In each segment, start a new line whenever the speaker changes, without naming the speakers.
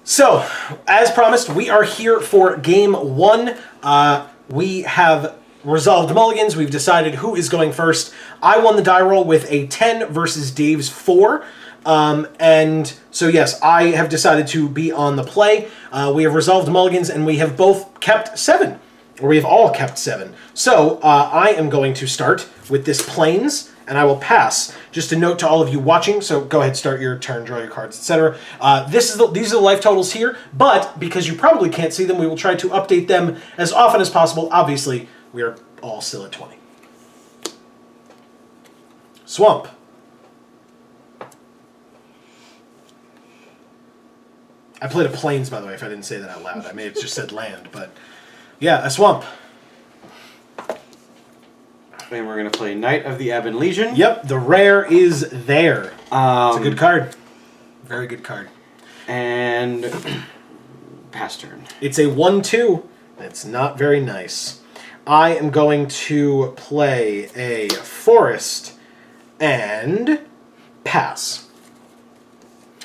So, as promised, we are here for game one. We have resolved mulligans. We've decided who is going first. I won the die roll with a 10 versus Dave's 4. And so, yes, I have decided to be on the play. We have resolved mulligans, and we have both kept 7. Or we have all kept 7. So, I am going to start with this Plains, and I will pass. Just a note to all of you watching, so go ahead, start your turn, draw your cards, etc. These are the life totals here, but because you probably can't see them, we will try to update them as often as possible. Obviously, we are all still at 20. Swamp. I played a Plains, by the way, if I didn't say that out loud. I may have just said land, but yeah, a swamp.
And we're going to play Knight of the Ebon Legion.
Yep, the rare is there. It's a good card. Very good card.
And pass turn.
It's a 1-2. It's not very nice. I am going to play a forest and pass.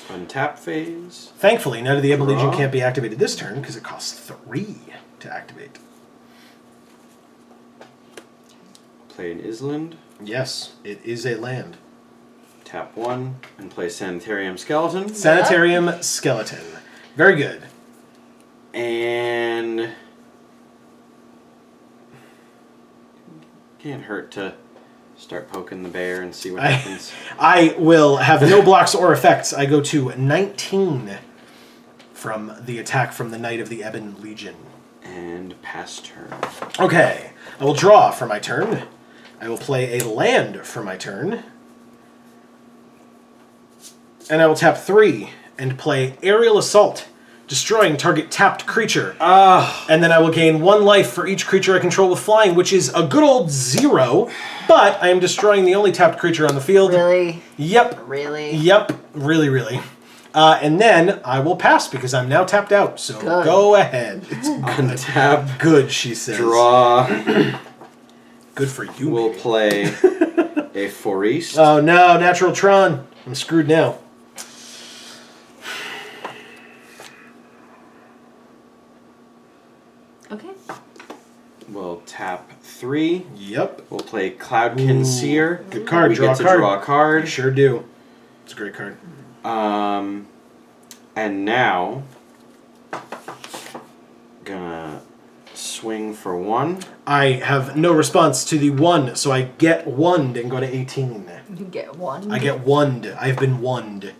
Untap phase.
Thankfully, Knight of the Ebon Legion
Draw.
can't be activated this turn because it costs 3 to activate.
Play an Island.
Yes, it is a land.
Tap 1 and play Sanitarium Skeleton.
Sanitarium Skeleton. Very good.
And can't hurt to start poking the bear and see what happens.
I will have no blocks or effects. I go to 19 from the attack from the Knight of the Ebon Legion.
And pass turn.
Okay, I will draw for my turn. I will play a land for my turn. And I will tap 3 and play Aerial Assault, destroying target tapped creature. And then I will gain 1 life for each creature I control with flying, which is a good old 0, but I am destroying the only tapped creature on the field.
Really?
Yep.
Really?
Yep. Really, really. And then I will pass because I'm now tapped out. So
Good.
go ahead. It's
Untap.
good, she says.
Draw.
Good for you.
We'll
baby.
play a Forest.
Oh no, Natural Tron. I'm screwed now.
Okay.
We'll tap 3.
Yep.
We'll play Cloudkin Seer.
Good card.
We
Draw
get
a
to
card.
draw a card.
You sure do. It's a great card.
And now gonna swing for 1.
I have no response to the 1, so I get 1'd and go to 18.
You get 1.
I get 1'd. I've been 1'd.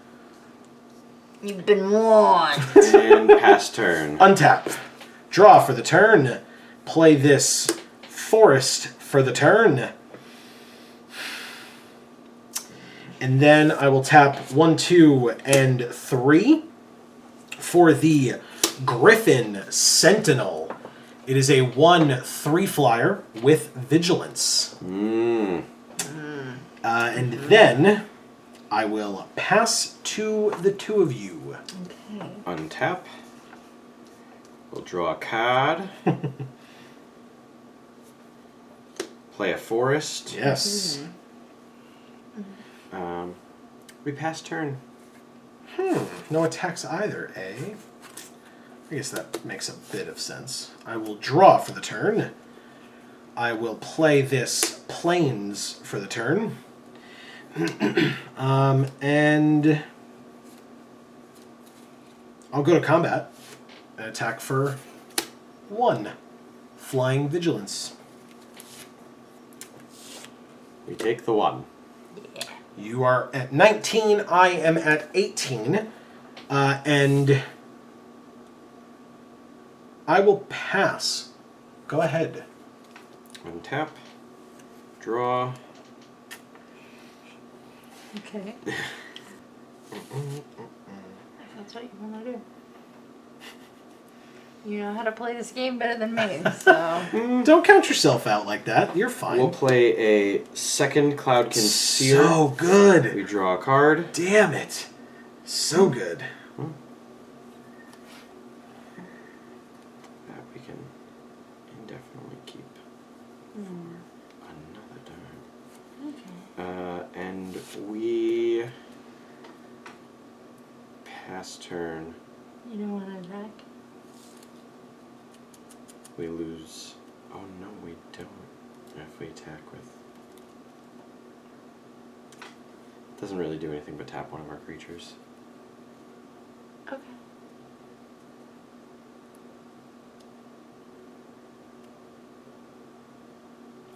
You've been warned.
And pass turn.
Untap. Draw for the turn. Play this forest for the turn. And then I will tap 1, 2, and 3 for the Griffin Sentinel. It is a 1/3 flyer with vigilance. And then I will pass to the 2 of you.
Okay.
Untap. We'll draw a card. Play a forest.
Yes.
We pass turn.
No attacks either, eh? I guess that makes a bit of sense. I will draw for the turn. I will play this Plains for the turn. And I'll go to combat and attack for 1. Flying Vigilance.
We take the 1.
You are at 19, I am at 18. And I will pass. Go ahead.
Untap. Draw.
Okay. If that's what you want to do. You know how to play this game better than me, so...
Don't count yourself out like that. You're fine.
We'll play a second Cloudkin Seer.
So good.
We draw a card.
Damn it. So good.
That we can indefinitely keep for another turn. And we pass turn.
You don't want to attack?
We lose. Oh no, we don't. If we attack with. Doesn't really do anything but tap one of our creatures.
Okay.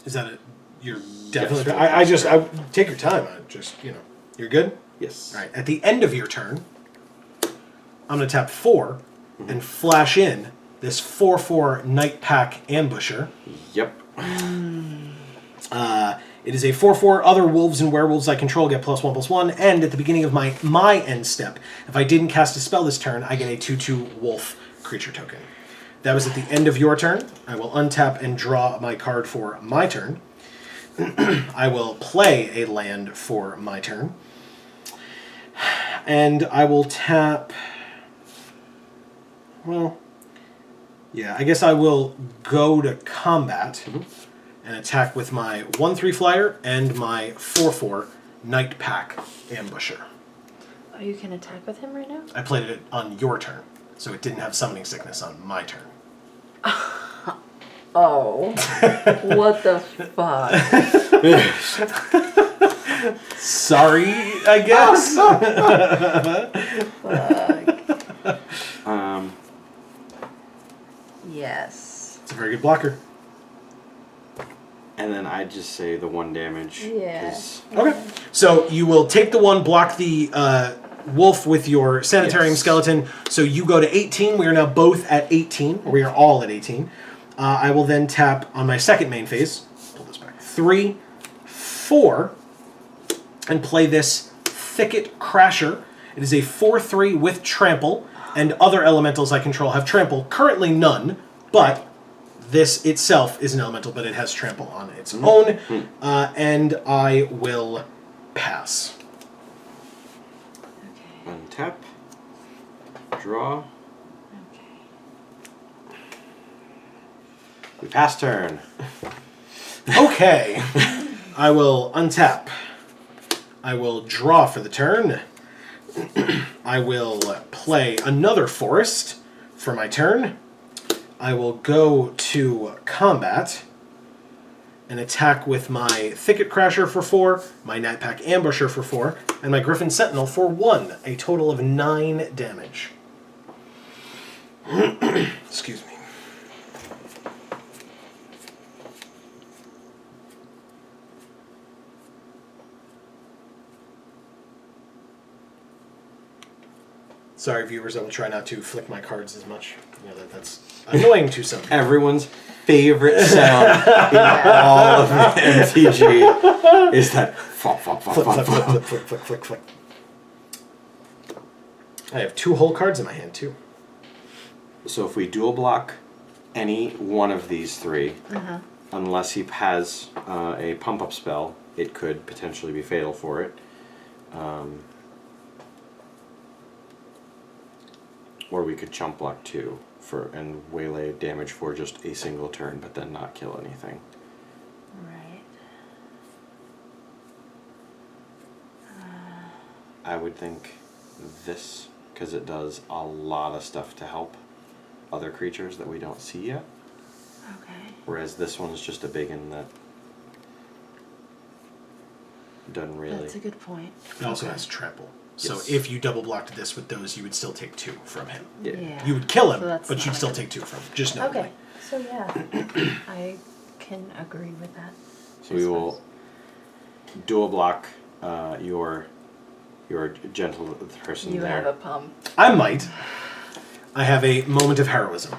Is that it? You're
Yes,
definitely.
we'll
I
pass
take your time. I just you're good.
Yes.
All right. At the end of your turn, I'm going to tap 4 and flash in this 4/4 Night Pack Ambusher.
Yep.
It is a 4/4. Other wolves and werewolves I control get +1/+1. And at the beginning of my end step, if I didn't cast a spell this turn, I get a 2/2 wolf creature token. That was at the end of your turn. I will untap and draw my card for my turn. I will play a land for my turn. And I will tap... Well, yeah, I guess I will go to combat and attack with my 1/3 flyer and my 4/4 Night Pack Ambusher.
Oh, you can attack with him right now?
I played it on your turn, so it didn't have summoning sickness on my turn.
Oh. What the fuck?
Sorry, I guess.
Fuck. Yes.
It's a very good blocker.
And then I just say the 1 damage.
Yeah.
'cause
Okay. So you will take the 1, block the wolf with your sanitarium
Yes.
skeleton. So you go to 18. We are now both at 18. Or we are all at 18. I will then tap on my second main phase. Pull this back. 3, 4, and play this Thicket Crasher. It is a 4/3 with trample, and other elementals I control have trample. Currently none, but this itself is an elemental, but it has trample on its own. And I will pass.
Okay.
untap. Draw.
Okay.
We pass turn.
Okay. I will untap. I will draw for the turn. I will play another forest for my turn. I will go to combat and attack with my Thicket Crasher for 4, my Night Pack Ambusher for 4, and my Griffin Sentinel for 1. A total of 9 damage. Excuse me. Sorry, viewers, I will try not to flick my cards as much. That's annoying to some people.
Everyone's favorite sound in all of MTG is that flop, flop, flop,
Flick,
flop,
flick, flick,
flop.
flick, flick, flick, flick. I have 2 whole cards in my hand, too.
So if we dual block any one of these 3, unless he has a pump up spell, it could potentially be fatal for it. Or we could chump block 2 and waylay damage for just a single turn, but then not kill anything.
Right.
I would think this, because it does a lot of stuff to help other creatures that we don't see yet.
Okay.
Whereas this one's just a big one that doesn't really.
That's a good point.
It also
Okay.
has trample. So
Yes.
if you double blocked this with those, you would still take 2 from him.
Yeah.
You would kill him,
So that's
but you'd
not
still
good.
take 2 from him. Just know
Okay. So yeah, I can agree with that.
So we will dual block your gentle person
You
there,
have a pump.
I might. I have a moment of heroism.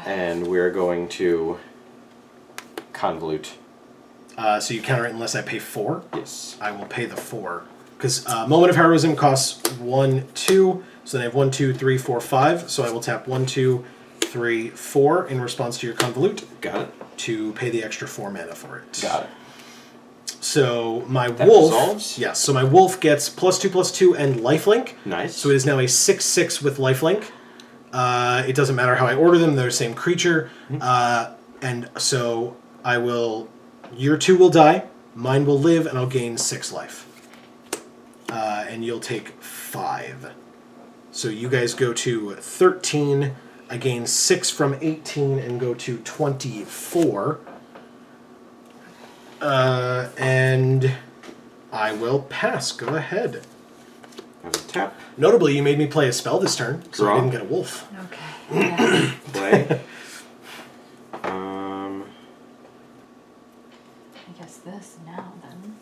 and we're going to convolute.
So you counter it unless I pay 4.
Yes.
I will pay the 4. Because moment of heroism costs 1, 2. So then I have 1, 2, 3, 4, 5. So I will tap 1, 2, 3, 4 in response to your convolute
Got it.
to pay the extra 4 mana for it.
Got it.
So my
That
wolf.
resolves?
Yes. So my wolf gets +2/+2 and lifelink.
Nice.
So it is now a 6/6 with lifelink. It doesn't matter how I order them; they're the same creature. And so I will. Your 2 will die. Mine will live, and I'll gain 6 life. And you'll take 5. So you guys go to 13. I gain 6 from 18 and go to 24. And I will pass. Go ahead.
I will tap.
Notably, you made me play a spell this turn, so I
Draw.
didn't get a wolf.
Okay. Yes.
Play.
I guess this now then.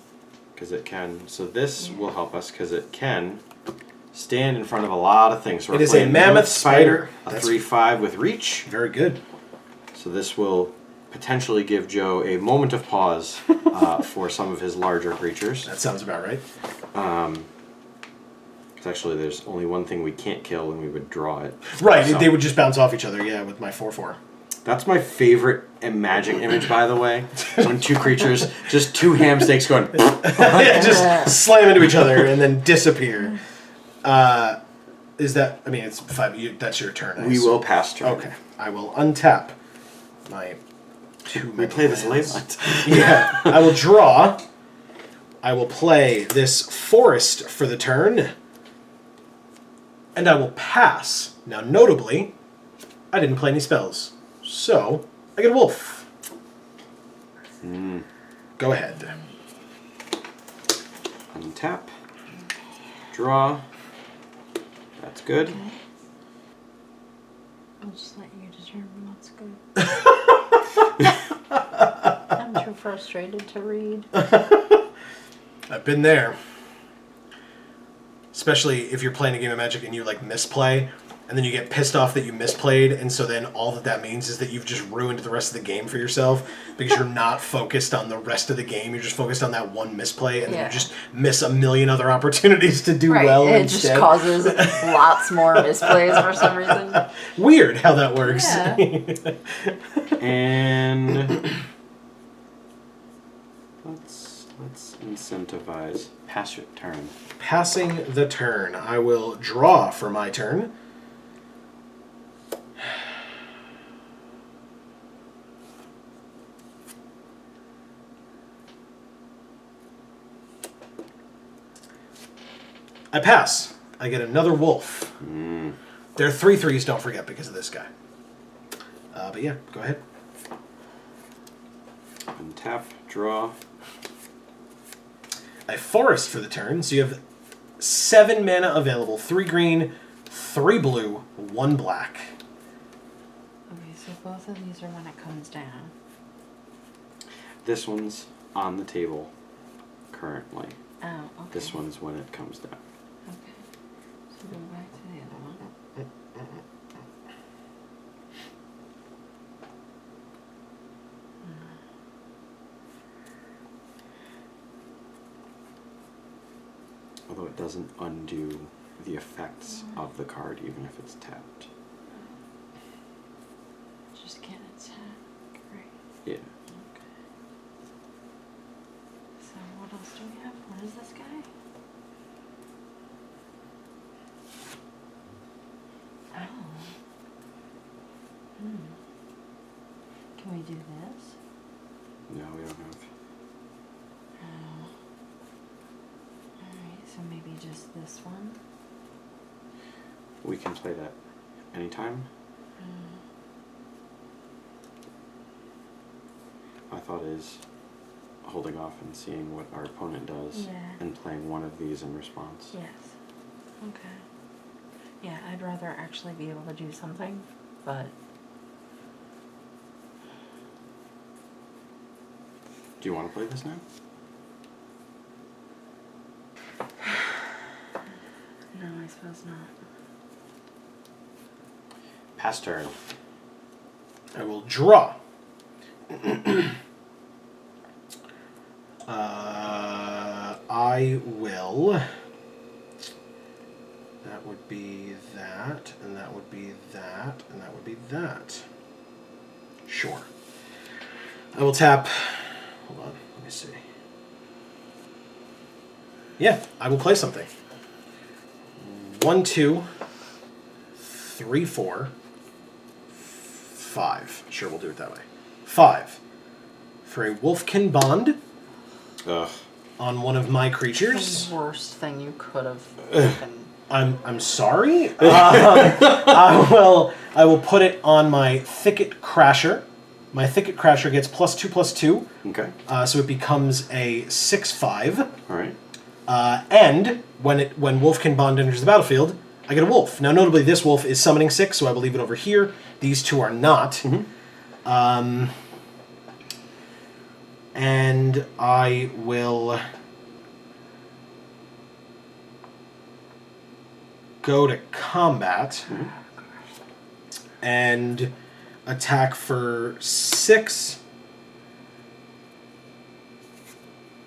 Because it can. So this will help us because it can stand in front of a lot of things. So we're
It is a
playing
mammoth spider.
A
That's
3/5 with reach.
very good.
So this will potentially give Joe a moment of pause for some of his larger creatures.
That sounds about right.
Because actually, there's only one thing we can't kill, and we would draw it.
Right,
So-
they would just bounce off each other, yeah, with my 4/4.
That's my favorite Magic image, by the way. When two creatures, just two ham steaks going.
Yeah, just slam into each other and then disappear. Is that, I mean, it's 5, that's your turn. I
We
assume.
will pass turn.
Okay, I will untap my 2
We play this late
lands.
night.
Yeah, I will draw. I will play this forest for the turn. And I will pass. Now, notably, I didn't play any spells. So, I get a wolf. Go ahead.
Untap. Draw. That's good.
Okay. I'll just let you determine what's good. I'm too frustrated to read.
I've been there. Especially if you're playing a game of Magic and you, like, misplay, and then you get pissed off that you misplayed, and so then all that means is that you've just ruined the rest of the game for yourself because you're not focused on the rest of the game. You're just focused on that one misplay, and then
Yeah.
you just miss a million other opportunities to do
Right,
well
it
instead.
just causes lots more misplays for some reason.
Weird how that works.
Yeah.
And let's incentivize. Pass your turn.
Passing the turn. I will draw for my turn. I pass. I get another wolf. There are 3/3s, don't forget, because of this guy. But yeah, go ahead.
Untap. Draw.
I forest for the turn, so you have 7 mana available. 3 green, 3 blue, 1 black.
Okay, so both of these are when it comes down.
This one's on the table currently.
Oh, okay.
This one's when it comes down.
Okay. So go back to the other one.
Although it doesn't undo the effects of the card, even if it's tapped.
Just can't attack. Right.
Yeah.
Okay. So what else do we have? What is this guy? Oh. Can we do this?
No, we don't have.
Oh. Alright, so maybe just this one?
We can play that anytime. My thought is holding off and seeing what our opponent does
Yeah.
and playing one of these in response.
Yes. Okay. Yeah, I'd rather actually be able to do something, but
Do you want to play this now?
no, I suppose not.
Pass turn.
I will draw. I will. That would be that, and that would be that, and that would be that. Sure. I will tap. Hold on, let me see. Yeah, I will play something. 1, 2, 3, 4, 5. Sure, we'll do it that way. 5. For a Wolfkin Bond
Ugh.
on one of my
The
creatures.
worst thing you could have fucking
I'm sorry. I will put it on my Thicket Crasher. My Thicket Crasher gets +2/+2,
Okay.
so it becomes a 6/5.
All right.
And when Wolfkin Bond enters the battlefield, I get a wolf. Now, notably, this wolf is summoning 6, so I will leave it over here. These two are not. And I will go to combat and attack for 6,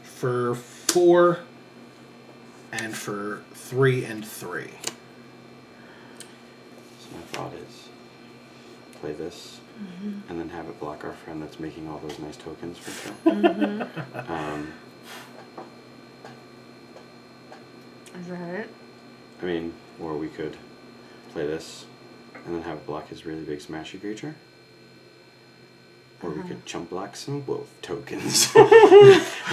for 4, and for 3 and 3.
So my thought is play this and then have it block our friend that's making all those nice tokens for sure.
Is that it?
I mean, or we could play this and then have it block his really big smashy creature. Or we could chump block some wolf tokens.
Well,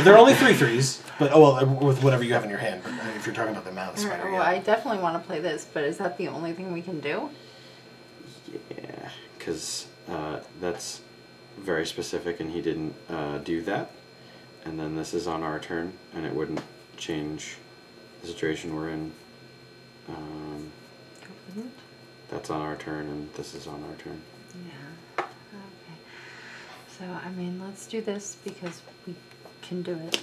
there are only 3/3s, but with whatever you have in your hand. But if you're talking about the Mammoth Spider,
Well, I definitely want to play this, but is that the only thing we can do?
Yeah, because that's very specific and he didn't do that. And then this is on our turn and it wouldn't change the situation we're in. That's on our turn and this is on our turn.
Yeah. Okay. So, I mean, let's do this because we can do it.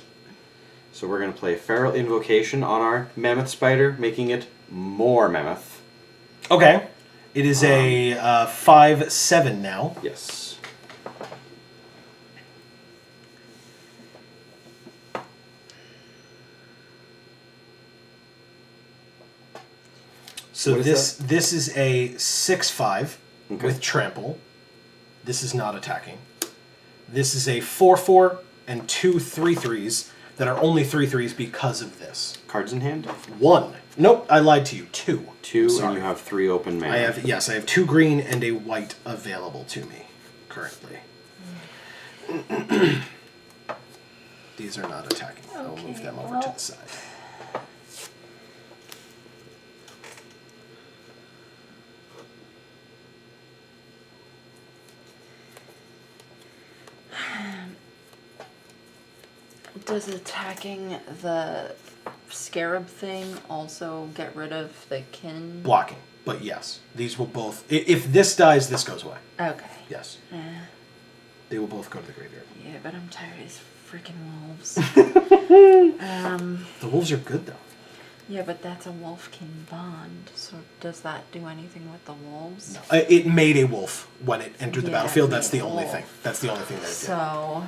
So we're going to play Feral Invocation on our Mammoth Spider, making it more Mammoth.
Okay. It is a 5/7 now.
Yes.
So
What is
this is a 6/5
Okay.
with trample. This is not attacking. This is a 4/4 and 2 3/3s that are only 3/3s because of this.
Cards in hand?
1. Nope, I lied to you. 2.
2,
Sorry.
and you have 3 open mana.
I have 2 green and a white available to me currently. These are not attacking. I will move
Okay,
them over
well-
to the side.
Does attacking the scarab thing also get rid of the kin?
Blocking, but yes, these will both. If this dies, this goes away.
Okay.
Yes,
Eh,
they will both go to the graveyard.
yeah, but I'm tired of these freaking wolves.
The wolves are good though.
Yeah, but that's a wolfkin bond. So does that do anything with the wolves?
It made a wolf when it entered the
Yeah,
battlefield.
it
That's the
made a
only
wolf.
thing. That's the only thing that it did.
So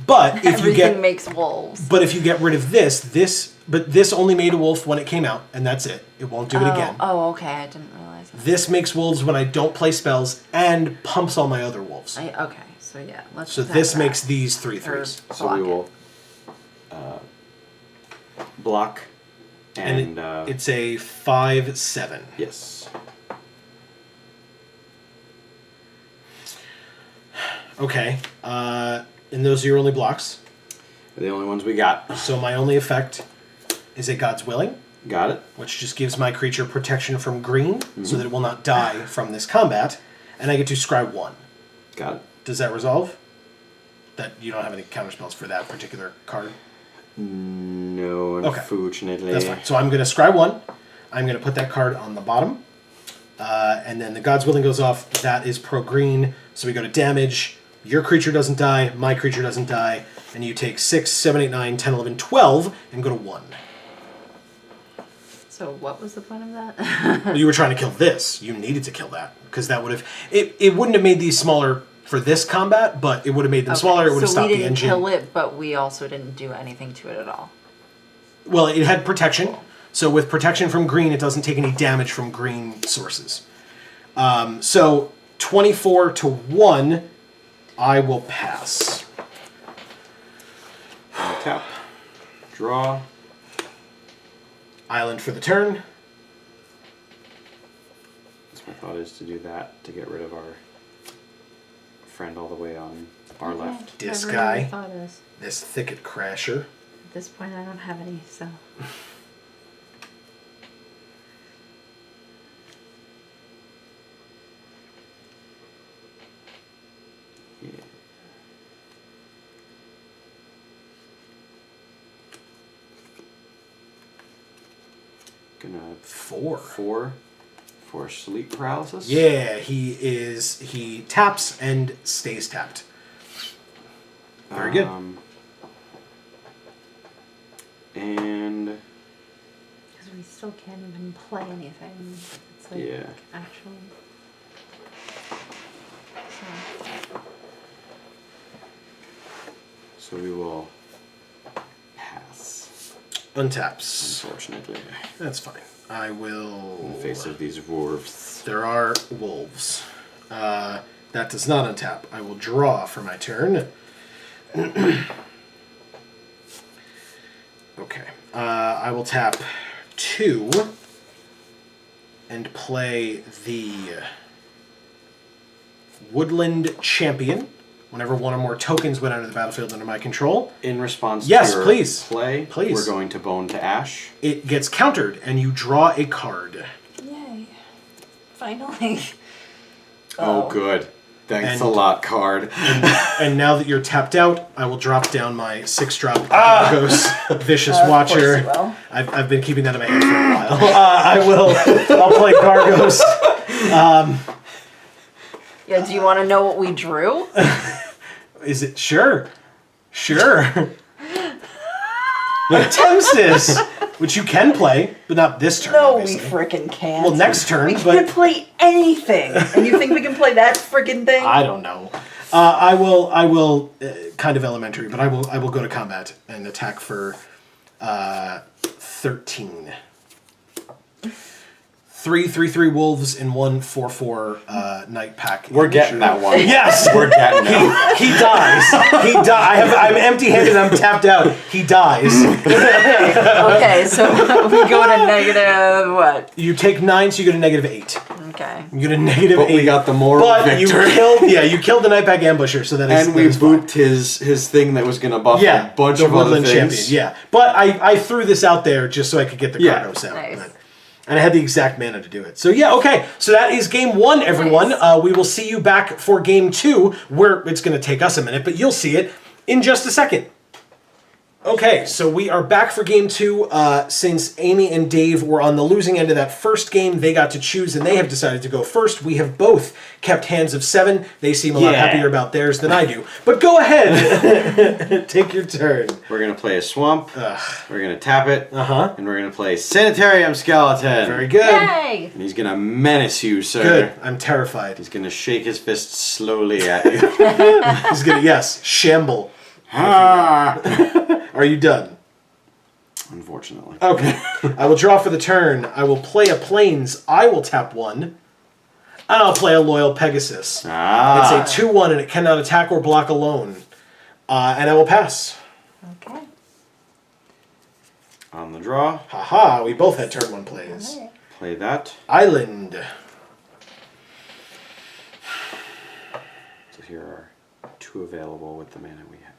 But if you
everything
get,
makes wolves.
but if you get rid of this, but this only made a wolf when it came out, and that's it. It won't do it again.
Oh, okay. I didn't realize that.
This makes wolves when I don't play spells and pumps all my other wolves.
Okay, so yeah, let's.
So
attack
this
that.
makes these 3/3s.
So
Block
we
it.
will block
And
and
it's a 5/7.
yes.
Okay. And those are your only blocks.
They're the only ones we got.
So my only effect is a God's Willing,
Got it?
which just gives my creature protection from green, so that it will not die from this combat, and I get to scry 1.
Got it.
Does that resolve? That you don't have any counterspells for that particular card?
No,
Okay.
unfortunately.
That's fine. So I'm going to scry 1. I'm going to put that card on the bottom. And then the God's Willing goes off. That is pro green. So we go to damage. Your creature doesn't die. My creature doesn't die. And you take 6, 7, 8, 9, 10, 11, 12, and go to 1.
So what was the point of that?
You were trying to kill this. You needed to kill that. Because that would have... It wouldn't have made these smaller for this combat, but it would have made them smaller. It would have
so
stopped
we
the
didn't
engine.
kill it, but we also didn't do anything to it at all.
Well, it had protection. So with protection from green, it doesn't take any damage from green sources. So 24 to 1, I will pass.
Tap. Draw.
Island for the turn.
So my thought is to do that to get rid of our friend all the way on our left.
This
Whatever your
guy.
thought is.
This Thicket Crasher.
At this point, I don't have any, so.
gonna
4.
4 for sleep paralysis.
Yeah, he taps and stays tapped. Very good.
And
Because we still can't even play anything. It's like
Yeah.
actually.
so we will pass.
Untaps.
Unfortunately,
That's fine. I will.
in the face of these wolves.
There are wolves. That does not untap. I will draw for my turn. Okay. I will tap 2 and play the Woodland Champion. Whenever one or more tokens went onto the battlefield under my control,
In response
Yes,
to your
please.
play,
Please.
we're going to Bone to Ash.
it gets countered and you draw a card.
Yay! Finally.
Oh, good. Thanks
And-
a lot, card.
And now that you're tapped out, I will drop down my 6-drop Ghost Vicious Watcher.
Of course you will.
I've been keeping that in my hand for a while. I'll play Gargos.
Yeah. Do you want to know what we drew?
Is it sure? Tempstus, which you can play, but not this turn.
No, we
obviously.
frickin' can't.
Well, next turn,
We
but
can't play anything. And you think we can play that frickin' thing?
I don't know. I will kind of elementary, but I will go to combat and attack for 13. 3/3/3 wolves and 1/4/4 night pack.
We're getting that one.
Yes,
We're getting it.
he dies. I'm empty-handed. I'm tapped out. He dies.
Okay, so we go to negative what?
You take 9, so you get a -8.
Okay.
You get a -8.
But we got the moral
But
victory.
you killed the Nightpack Ambusher, so that is
And
that
we
is fine.
booped his thing that was going to buff
Yeah,
a bunch
the
of other
Woodland
things.
Champion. Yeah, but I threw this out there just so I could get the
Yeah.
Kardos out.
Nice.
And I had the exact mana to do it. So yeah, okay. So that is game 1, everyone.
Nice.
We will see you back for game 2, where it's going to take us a minute, but you'll see it in just a second. Okay, so we are back for game 2. Since Amy and Dave were on the losing end of that first game, they got to choose, and they have decided to go first. We have both kept hands of 7. They seem a lot
Yeah.
happier about theirs than I do. But go ahead, take your turn.
We're going to play a swamp. We're going to tap it.
Uh-huh.
And we're going to play Sanitarium Skeleton.
Very good.
Yay!
And he's going to menace you, sir.
Good. I'm terrified.
He's going to shake his fist slowly at you.
He's gonna, yes, shamble.
Ah!
Are you done?
Unfortunately.
Okay. I will draw for the turn. I will play a Plains. I will tap 1. And I'll play a Loyal Pegasus.
Ah.
It's a 2/1 and it cannot attack or block alone. And I will pass.
Okay.
On the draw,
Haha, we both had turn 1 plays.
Alright.
play that.
Island.
So here are 2 available with the mana we have.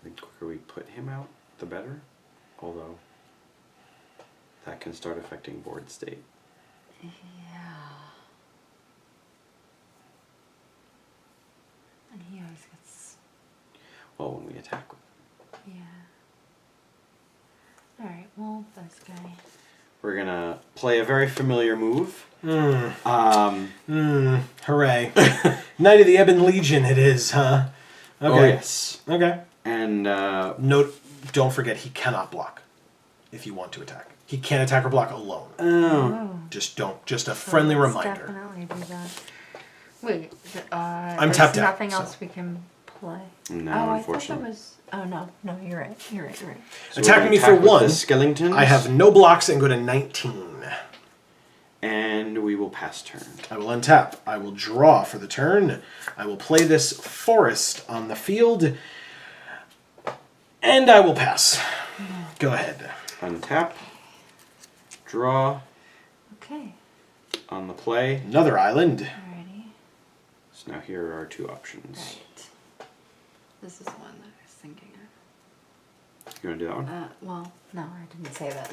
The quicker we put him out, the better. Although, that can start affecting board state.
Yeah. And he always gets.
Well, when we attack.
Yeah. Alright, well, this guy.
We're gonna play a very familiar move.
Hooray. Knight of the Ebon Legion it is, huh? Okay.
Oh yes.
Okay.
And
Note, don't forget he cannot block if you want to attack. He can't attack or block alone.
Oh.
Just a friendly
Let's
reminder.
Definitely do that. Wait,
I'm
there's
tapped out,
nothing
so.
else we can play.
no,
Oh, I thought
unfortunately.
there was. Oh no, you're right. You're right.
So we're
Attacking
gonna
me for
attack with
1.
the skeletons,
I have no blocks and go to 19.
and we will pass turn.
I will untap. I will draw for the turn. I will play this forest on the field. And I will pass. Go ahead.
Untap. Draw
Okay.
on the play.
Another island.
Alrighty.
So now here are 2 options.
Right. This is the one that I was thinking of.
You want to do that one?
Well, no, I didn't say that.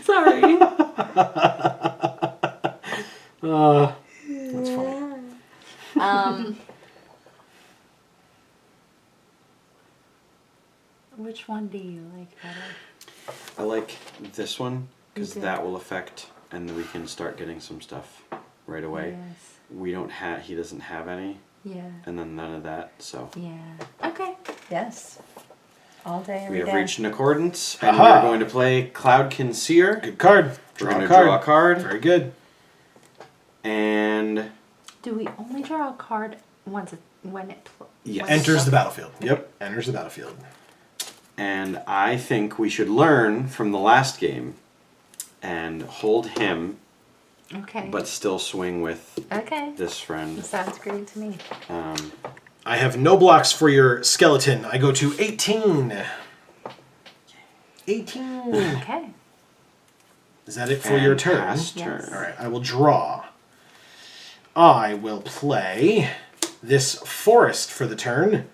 Sorry.
That's funny.
Which one do you like better?
I like this one because
Okay.
that will affect, and then we can start getting some stuff right away.
Yes.
We don't have. He doesn't have any,
Yeah.
and then none of that. So
Yeah. Okay. Yes. All day, every
we have
day.
reached an accordance, and
Aha.
we're going to play Cloudkin Seer.
Good card.
We're
Draw
going
a
to
card.
draw a card,
Very good.
and
Do we only draw a card once when it
Yes.
when it-
Enters the battlefield.
Yep.
Enters the battlefield.
and I think we should learn from the last game, and hold him,
Okay.
but still swing with
okay.
this friend.
Sounds great to me.
I have no blocks for your skeleton. I go to 18. 18.
Okay.
Is that it for your
And
turn?
pass
Yes.
turn.
All right, I will draw. I will play this forest for the turn.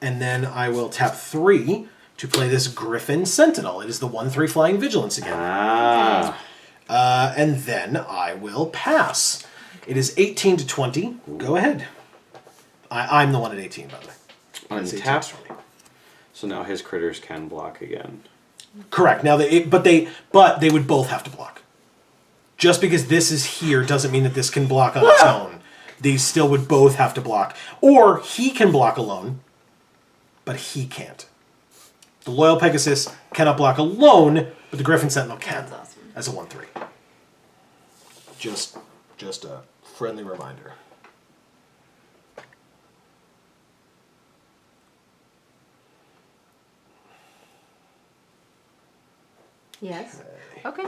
And then I will tap 3 to play this Griffin Sentinel. It is the 1/3 flying vigilance again.
Ah.
And then I will pass. It is 18 to 20. Go ahead. I'm the one at 18, by the way. It's 18 to
Untap.
20.
So now his critters can block again.
Correct. Now but they would both have to block. Just because this is here doesn't mean that this can block on its own. These still would both have to block. Or he can block alone, but he can't. The Loyal Pegasus cannot block alone, but the Griffin Sentinel can.
That's awesome.
As a 1/3. Just a friendly reminder.
Yes. Okay.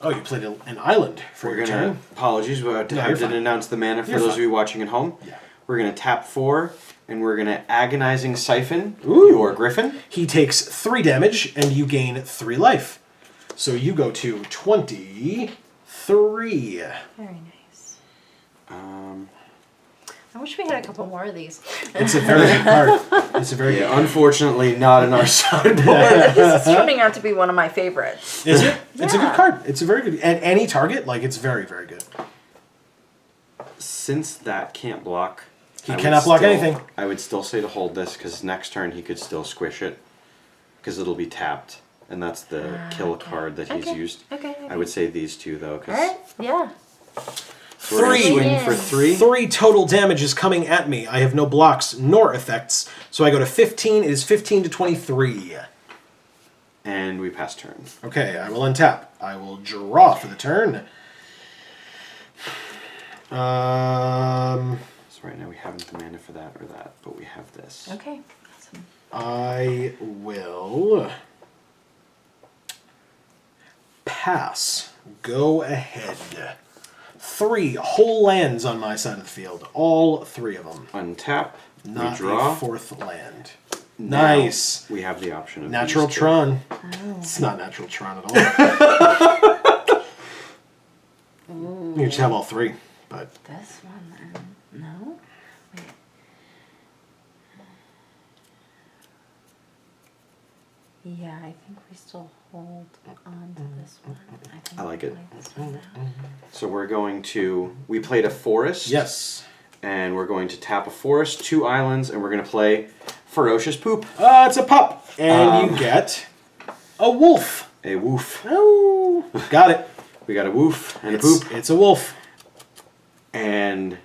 Oh, you played an island for
We're
your
gonna
turn?
apologies, but I
you're
didn't
fine.
announce the mana for
You're
those
fine.
of you watching at home.
Yeah.
We're gonna tap 4, and we're gonna agonizing siphon
Ooh.
your Griffin.
He takes 3 damage, and you gain 3 life. So you go to 23.
Very nice.
Um,
I wish we had a couple more of these.
It's a very good card. It's a very good
yeah,
card.
unfortunately, not in our sideboard.
This is turning out to be one of my favorites.
Is it? It's a good
Yeah.
card. It's a very good. And any target, like, it's very, very good.
Since that can't block,
He
I would
cannot block
still-
anything.
I would still say to hold this because next turn he could still squish it because it'll be tapped, and that's the kill
okay.
card that he's
Okay.
used.
Okay.
I would say these two though, because
Alright. Yeah.
so we're gonna
3.
swing for 3.
3 total damage is coming at me. I have no blocks nor effects, so I go to 15. It is 15 to 23.
And we pass turn.
Okay, I will untap. I will draw for the turn.
So right now we haven't the mana for that or that, but we have this.
Okay. Awesome.
I will pass. Go ahead. 3 whole lands on my side of the field. All 3 of them.
Untap.
Not
we draw.
a 4th land.
Now
Nice.
We have the option of
Natural
these two.
Tron. It's not Natural Tron at all. You just have all 3, but
This one then. No? Wait. Yeah, I think we still hold on to this one. I think
I like
we
it.
play this one now.
So we're going to. We played a forest.
yes.
And we're going to tap a forest, 2 islands, and we're going to play Ferocious Poop.
It's a pup. And you get a wolf.
A woof.
Oh, got it.
We got a woof and a
It's,
poop.
it's a wolf.
And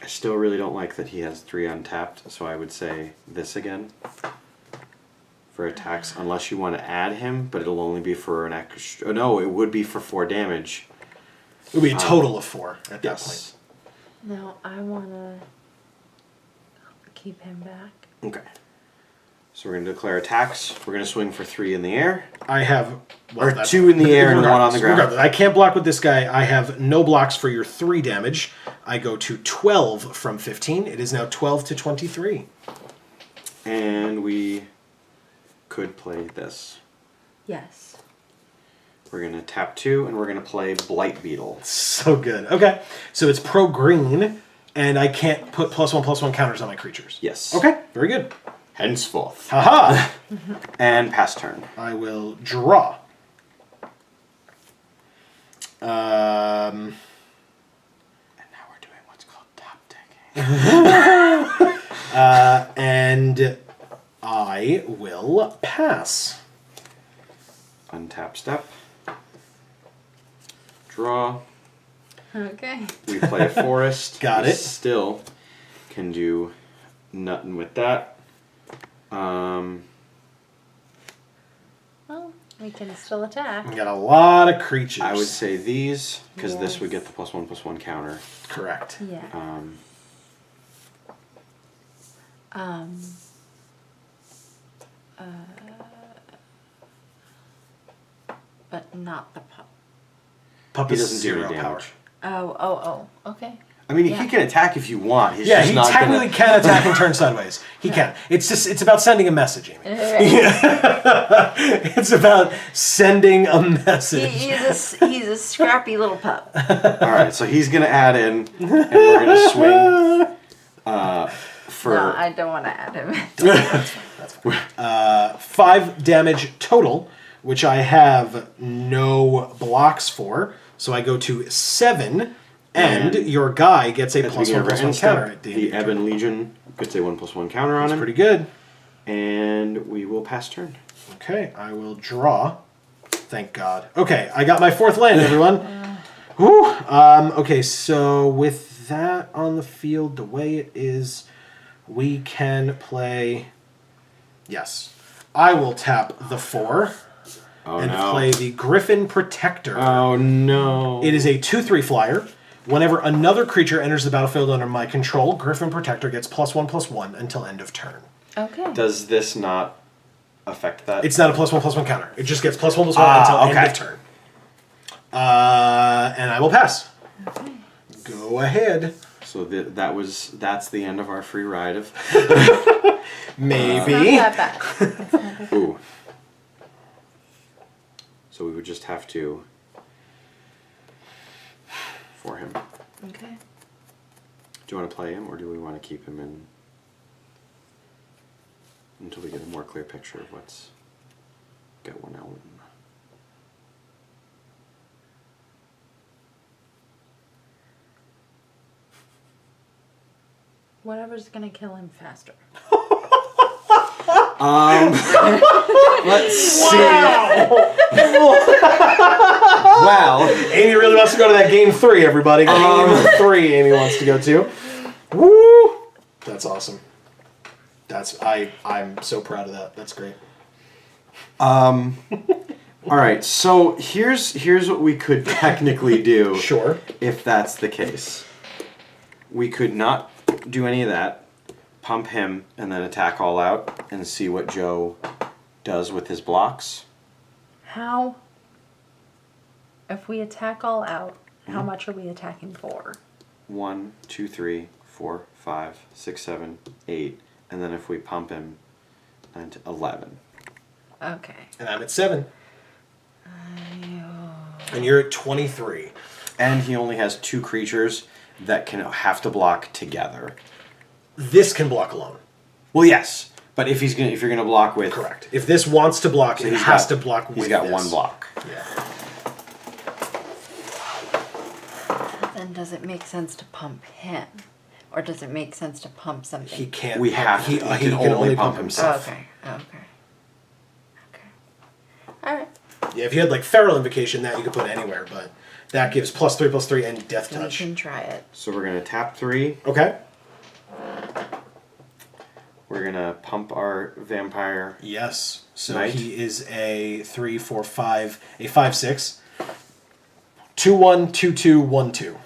I still really don't like that he has 3 untapped, so I would say this again for attacks, unless you want to add him, but it'll only be for an extra. Oh, no, it would be for 4 damage.
It would be a total of 4 at that
Yes.
No, I want to keep him back.
Okay. So we're going to declare attacks. We're going to swing for 3 in the air.
point. I have
Or 2 in the air and 1 on the ground.
Regardless, I can't block with this guy. I have no blocks for your 3 damage. I go to 12 from 15. It is now 12 to 23.
And we could play this.
Yes.
We're going to tap 2, and we're going to play Blight Beetle.
So good. Okay, so it's pro green, and I can't put +1/+1 counters on my creatures.
Yes.
Okay, very good.
Henceforth.
Haha!
And pass turn.
I will draw.
And now we're doing what's called top decking.
And I will pass.
Untap step. Draw.
Okay.
We play a forest.
Got
We
it.
Still can do nothing with that.
Well, we can still attack.
We got a lot of creatures.
I would say these, because this
Yes.
would get the +1/+1 counter.
Correct.
Yeah. But not the pup.
Pup
He
is
doesn't do
0
any
power.
damage.
Oh. Okay.
I mean,
Yeah.
he can attack if you want. He's
Yeah,
just
he
not
technically
gonna...
can attack and turn sideways. He can. It's about sending a message, Amy. It's about sending a message.
He's a scrappy little pup.
All right, so he's gonna add in, and we're gonna swing for.
No, I don't want to add him.
5 damage total, which I have no blocks for. So I go to 7, and your guy gets a
At the beginning of our
+1/+1
end
counter
step,
at the end.
the
of your turn.
Ebon Legion gets a 1/+1 counter on
That's
him,
pretty good.
and we will pass turn.
Okay, I will draw. Thank God. Okay, I got my 4th land, everyone. Whew. Okay, so with that on the field, the way it is, we can play. Yes, I will tap the 4
Oh
and
no!
play the Griffin Protector.
Oh no!
It is a 2/3 flyer. Whenever another creature enters the battlefield under my control, Griffin Protector gets +1/+1 until end of turn.
Okay.
Does this not affect that?
It's not a +1/+1 counter. It just gets +1/+1 until end
okay.
of turn. And I will pass.
Okay.
Go ahead.
So that's the end of our free ride of.
Maybe.
Not that bad.
Ooh. So we would just have to. For him.
Okay.
Do you want to play him, or do we want to keep him in until we get a more clear picture of what's going on?
Whatever's gonna kill him faster.
Let's see. Well,
Amy really wants to go to that game 3, everybody. Game 3 Amy wants to go to. Woo! That's awesome. I'm so proud of that. That's great.
all right. So here's what we could technically do.
Sure.
If that's the case, we could not do any of that. Pump him and then attack all out and see what Joe does with his blocks.
How? If we attack all out, how much are we attacking for?
1, 2, 3, 4, 5, 6, 7, 8, and then if we pump him, 9 to 11.
Okay.
And I'm at 7. And you're at 23.
And he only has 2 creatures that can have to block together.
This can block alone.
Well, yes, but if you're gonna block with
Correct. If this wants to block, it has to block with
He's got
this.
1 block.
Yeah.
Then does it make sense to pump him? Or does it make sense to pump something?
He can't.
We
pump-
have to. He can only pump himself.
Okay. Alright.
Yeah, if you had like Feral Invocation, that you could put anywhere, but that gives +3/+3 and Death
We
Touch.
can try it.
So we're gonna tap 3.
Okay.
We're gonna pump our vampire.
Yes. So
Knight.
he is a 3, 4, 5, a 5/6. 2/1, 2/2, 1/2.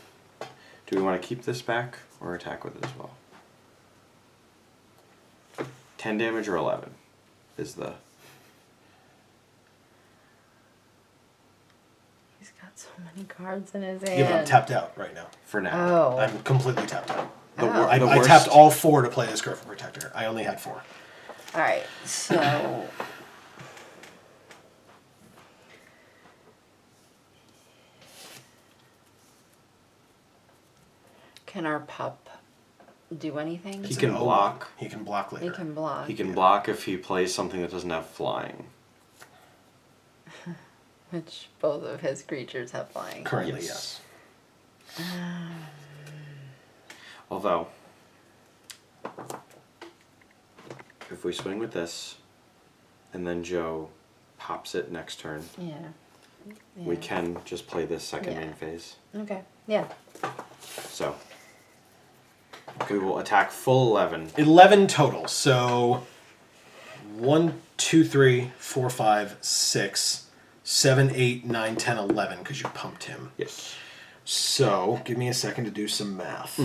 Do we want to keep this back or attack with it as well? 10 damage or 11 is the.
He's got so many cards in his
Yeah, but I'm
hand.
tapped out right now.
For now.
Oh.
I'm completely tapped out.
Oh.
I
The
tapped
worst-
all 4 to play this Griffin Protector. I only had 4.
Alright, so... Can our pup do anything?
He can
an
block.
He can block later.
He can block.
He can block if he plays something that doesn't have flying.
Which both of his creatures have flying.
Currently,
Yes.
yes.
Although, if we swing with this, and then Joe pops it next turn,
Yeah.
we can just play this second
Yeah.
main phase.
Okay. Yeah.
So we will attack full 11.
11 total. So 1, 2, 3, 4, 5, 6, 7, 8, 9, 10, 11, because you pumped him.
Yes.
So give me a second to do some math.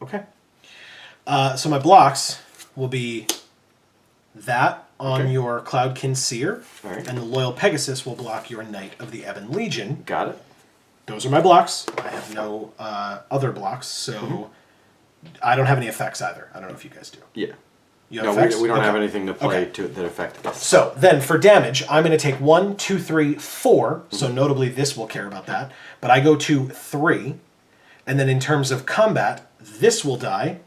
Okay. So my blocks will be that on
Okay.
your Cloudkin Seer,
All right.
and the Loyal Pegasus will block your Knight of the Ebon Legion.
Got it.
Those are my blocks. I have no other blocks, so I don't have any effects either. I don't know if you guys do.
Yeah.
You
No,
have effects?
we don't have
Okay.
anything to play
Okay.
to that affect this.
So then for damage, I'm going to take 1, 2, 3, 4. So notably this will care about that. But I go to 3. And then in terms of combat, this will die.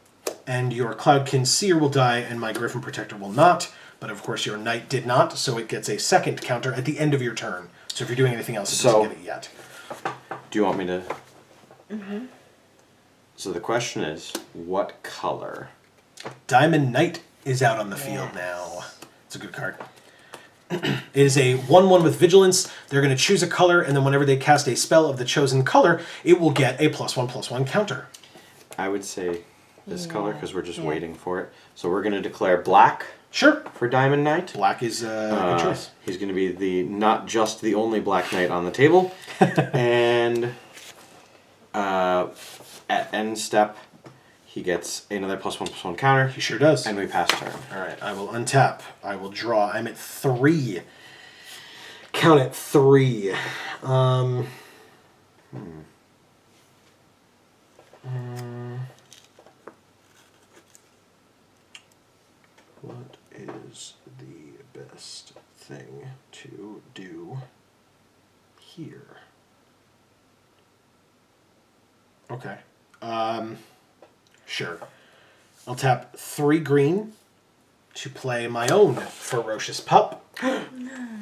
And your Cloudkin Seer will die. And my Griffin Protector will not. But of course your Knight did not. So it gets a second counter at the end of your turn. So if you're doing anything else, it
So-
doesn't get it yet.
Do you want me to? So the question is, what color?
Diamond Knight is out on the field now. It's a good card. It is a 1/1 with Vigilance. They're going to choose a color, and then whenever they cast a spell of the chosen color, it will get a +1/+1 counter.
I would say this color because we're just
Yeah.
waiting for it. So we're going to declare black
Sure.
for Diamond Knight.
Black is a good choice.
He's going to be the not just the only black knight on the table, and at end step, he gets another +1/+1 counter,
He sure does.
and we pass turn.
All right, I will untap. I will draw. I'm at 3. Count it 3. What is the best thing to do here? Okay. Sure. I'll tap 3 green to play my own Ferocious Pup,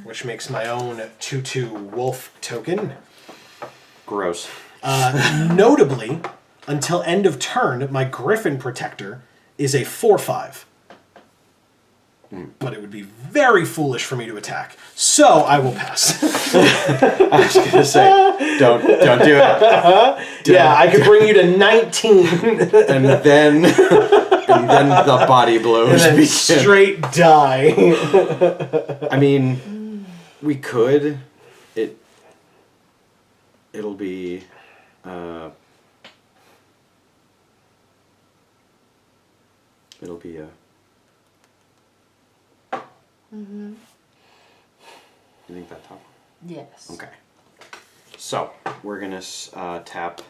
which makes my own 2/2 wolf token.
Gross.
Notably, until end of turn, my Griffin Protector is a 4/5. But it would be very foolish for me to attack. So I will pass.
I was going to say, don't do it.
Yeah, I could bring you to 19
And then the body blows
and then
begin.
straight die.
I mean, we could. It'll be. It'll be a. You think that's how?
Yes.
Okay. So we're gonna tap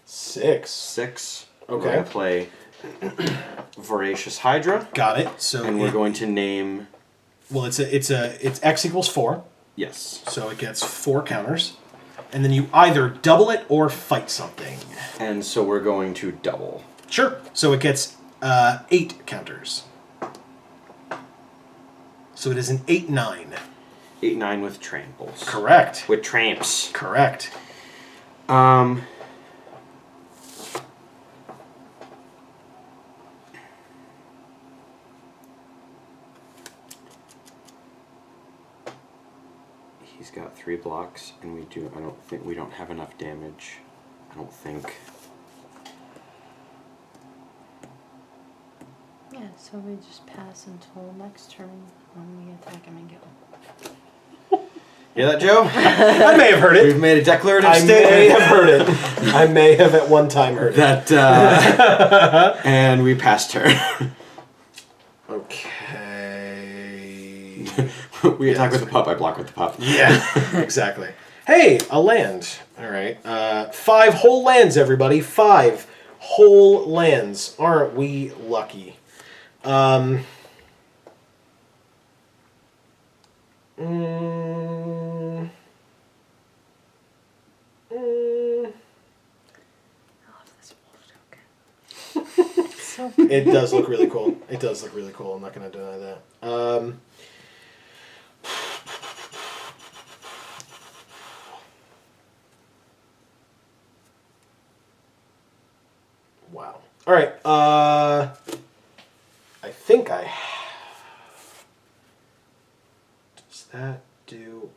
6.
6.
Okay.
We're gonna play Voracious Hydra,
Got it. So
and we're going to name.
well, it's X equals 4,
Yes.
so it gets 4 counters, and then you either double it or fight something.
And so we're going to double.
Sure. So it gets 8 counters. So it is an 8/9.
8/9 with tramples.
Correct.
With tramps.
Correct.
He's got 3 blocks, and we don't have enough damage. I don't think.
Yeah, so we just pass until next turn when we attack him and kill him.
Hear that, Joe?
I may have heard it.
We've made a declarative
I may
statement.
have heard it. I may have at one time heard it.
That, and we passed her.
Okay.
We attack with the pup, I block with the pup.
Yeah, exactly. Hey, a land. All right. 5 whole lands, everybody. 5 whole lands. Aren't we lucky? Mm, mm,
I love this wolf token. So
it does look really cool. It does look really cool. I'm not going to deny that. All right. I think I. Does that do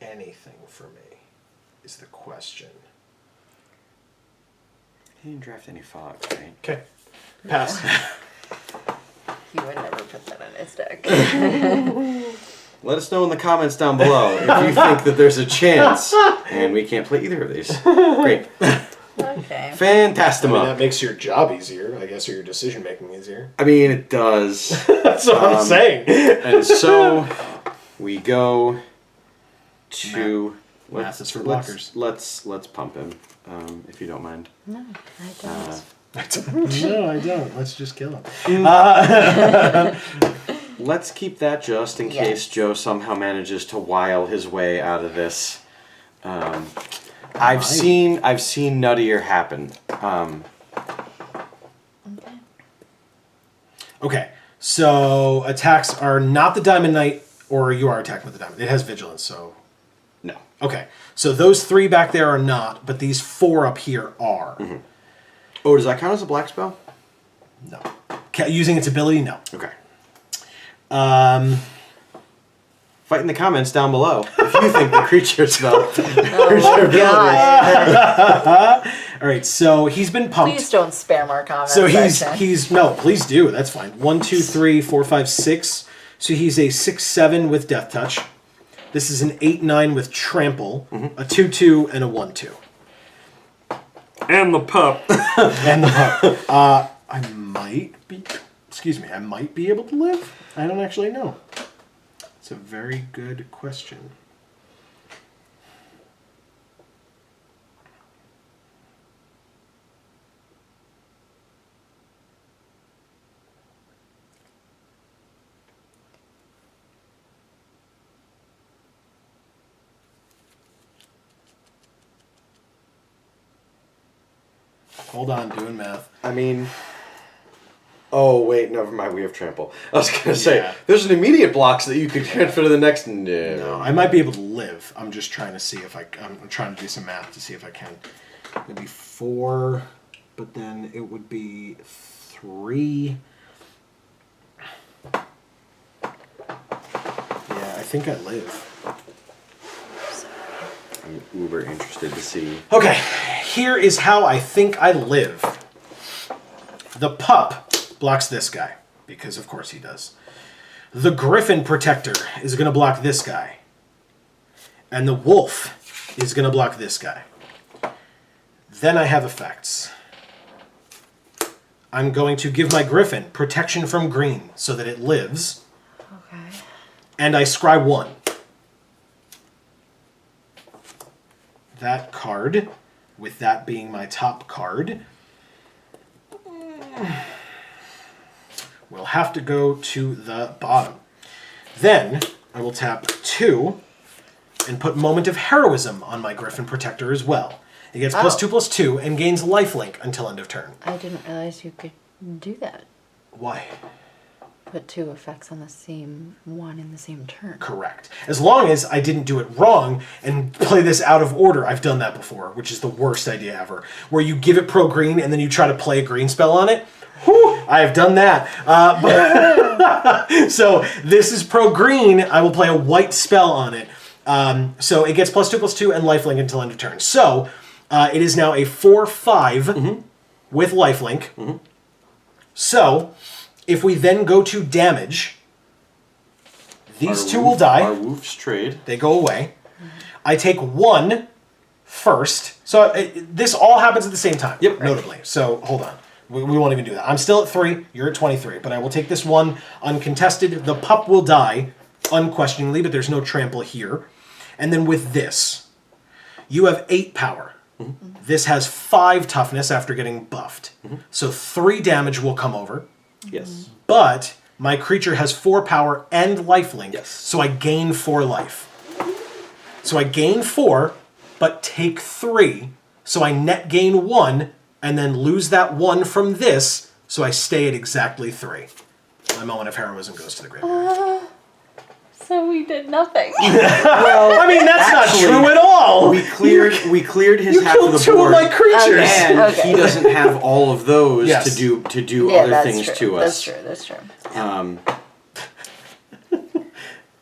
anything for me? Is the question.
He didn't draft any fog, right?
Okay. Pass.
He would never put that in his deck.
Let us know in the comments down below if you think that there's a chance and we can't play either of these. Great.
Okay.
Fantastimo.
that makes your job easier, I guess, or your decision making easier.
I mean, it does.
That's what I'm saying.
And so we go to.
Math is for blockers.
Let's pump him, if you don't mind.
No, I don't.
No, I don't. Let's just kill him.
Let's keep that just in case Joe somehow manages to wile his way out of this. I've seen nuttier happen.
Okay.
Okay, so attacks are not the Diamond Knight, or you are attacking with the Diamond. It has Vigilance, so...
No.
Okay, so those 3 back there are not, but these 4 up here are.
Mm-hmm. Oh, does that count as a black spell?
No. Using its ability, no.
Okay.
Fight
in the comments down below if you think the creature spell.
Oh, God.
All right, so he's been pumped.
Please don't spam our comments.
So
section.
he's no, please do. That's fine. 1, 2, 3, 4, 5, 6. So he's a 6/7 with Death Touch. This is an 8/9 with Trample, a 2/2, and a 1/2.
And the pup.
And the pup. I might be able to live. I don't actually know. It's a very good question. Hold on, doing math.
I mean... Oh, wait, never mind, we have trample. I was going to say,
Yeah.
there's an immediate block so that you could transfer to the next... No.
I might be able to live. I'm just trying to see if I'm trying to do some math to see if I can. It'd be 4, but then it would be 3. Yeah, I think I live.
I'm uber interested to see.
Okay, here is how I think I live. The pup blocks this guy, because of course he does. The Griffin Protector is going to block this guy. And the Wolf is going to block this guy. Then I have effects. I'm going to give my Griffin protection from green so that it lives.
Okay.
And I scry 1. That card, with that being my top card, will have to go to the bottom. Then I will tap 2 and put Moment of Heroism on my Griffin Protector as well. It gets +2/+2 and gains lifelink until end of turn.
I didn't realize you could do that.
Why?
Put 2 effects on the same one in the same turn.
Correct. As long as I didn't do it wrong and play this out of order. I've done that before, which is the worst idea ever. Where you give it pro green and then you try to play a green spell on it. Whew, I have done that. So this is pro green. I will play a white spell on it. So it gets +2/+2 and lifelink until end of turn. So it is now a 4/5 with lifelink. So if we then go to damage, these 2 will die.
Our woofs trade.
They go away. I take 1 first. So this all happens at the same time.
Yep.
Notably. So hold on. We won't even do that. I'm still at 3. You're at 23. But I will take this 1 uncontested. The pup will die unquestioningly, but there's no trample here. And then with this, you have 8 power. This has 5 toughness after getting buffed. So 3 damage will come over.
Yes.
But my creature has 4 power and lifelink,
Yes.
so I gain 4 life. So I gain 4, but take 3, so I net gain 1, and then lose that 1 from this, so I stay at exactly 3. My Moment of Heroism goes to the graveyard.
So we did nothing.
Well, I mean, that's
actually,
not true at all!
We cleared we cleared his
You
half of
killed
the
two
board.
of my creatures.
And
Okay.
he doesn't have all of those
Yes.
to do
Yeah,
other
that's
things
true.
to us.
That's true.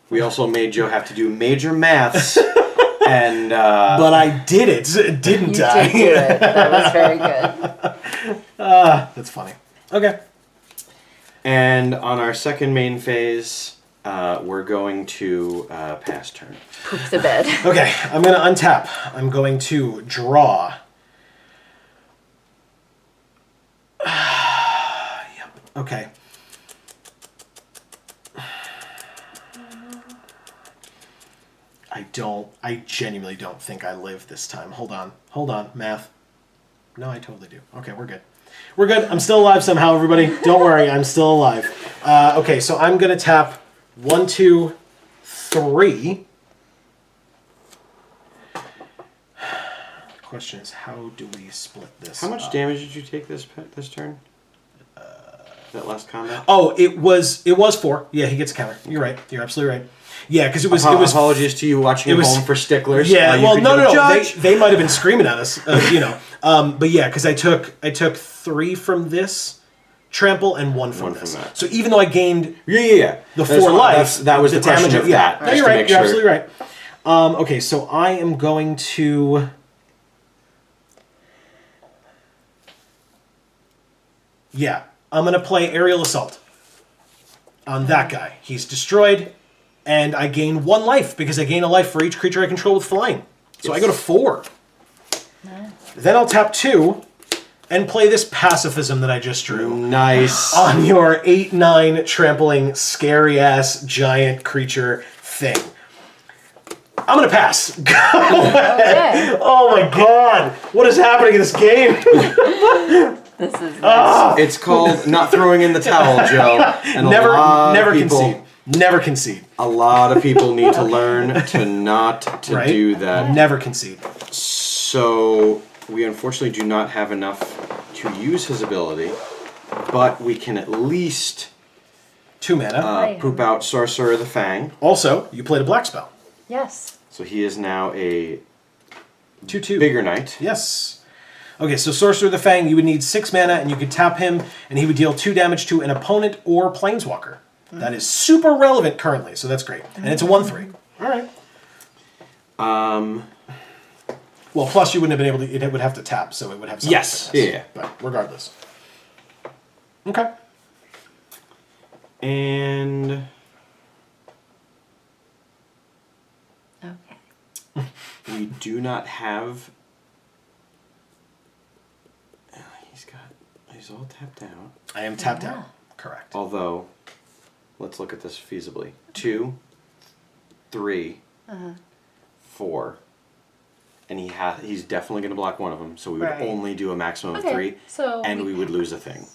We also made Joe have to do major maths, and
But I did it, didn't
You
I?
did do it. That was very good.
That's funny. Okay.
and on our second main phase, we're going to pass turn.
Poop the bed.
Okay, I'm going to untap. I'm going to draw. Yep. Okay. I genuinely don't think I live this time. Hold on, math. No, I totally do. Okay, we're good. We're good. I'm still alive somehow, everybody. Don't worry, I'm still alive. Okay, so I'm going to tap 1, 2, 3. The question is, how do we split this
How much
up?
damage did you take this turn? That last combat.
Oh, it was 4. Yeah, he gets a counter. You're right. You're absolutely right. Yeah, because it was
Apologies to you watching at
was-
home for sticklers.
Yeah,
You
well,
could
no.
go, "Judge!"
They might have been screaming at us, But yeah, because I took 3 from this trample and 1 from
One
this.
from that.
So even though I gained
Yeah.
the
That's
4
fine.
life,
That was the
damage.
question of
Yeah,
that.
no,
just
you're
to
right.
make
You're
sure.
absolutely right. Okay, so I am going to. Yeah, I'm going to play Aerial Assault on that guy. He's destroyed, and I gain 1 life because I gain a life for each creature I control with flying. So I go to 4. Then I'll tap 2 and play this pacifism that I just drew
Nice.
on your 8/9 trampling scary ass giant creature thing. I'm gonna pass.
Okay.
Oh my god, what is happening in this game?
This is
It's called not throwing in the towel, Joe. And
Never
never
concede. Never concede.
A lot of people need to learn to not to
Right?
do that.
Never concede.
So we unfortunately do not have enough to use his ability, but we can at least
2 mana.
Right.
poop out Sorcerer of the Fang.
Also, you played a black spell.
yes.
So he is now a
2/2.
bigger knight.
Yes. Okay, so Sorcerer of the Fang, you would need 6 mana, and you could tap him, and he would deal 2 damage to an opponent or planeswalker. That is super relevant currently, so that's great. And it's a 1/3. All right. Well, plus you wouldn't have been able to. It would have to tap, so it would have.
Yes.
finesse.
Yeah.
But regardless. Okay.
And
Okay.
we do not have. He's all tapped out.
I am tapped
Yeah.
out. Correct.
Although, let's look at this feasibly. 2, 3, 4, and he's definitely going to block one of them. So we would
Right.
only do a maximum
Okay,
of 3,
so
and we would lose a thing.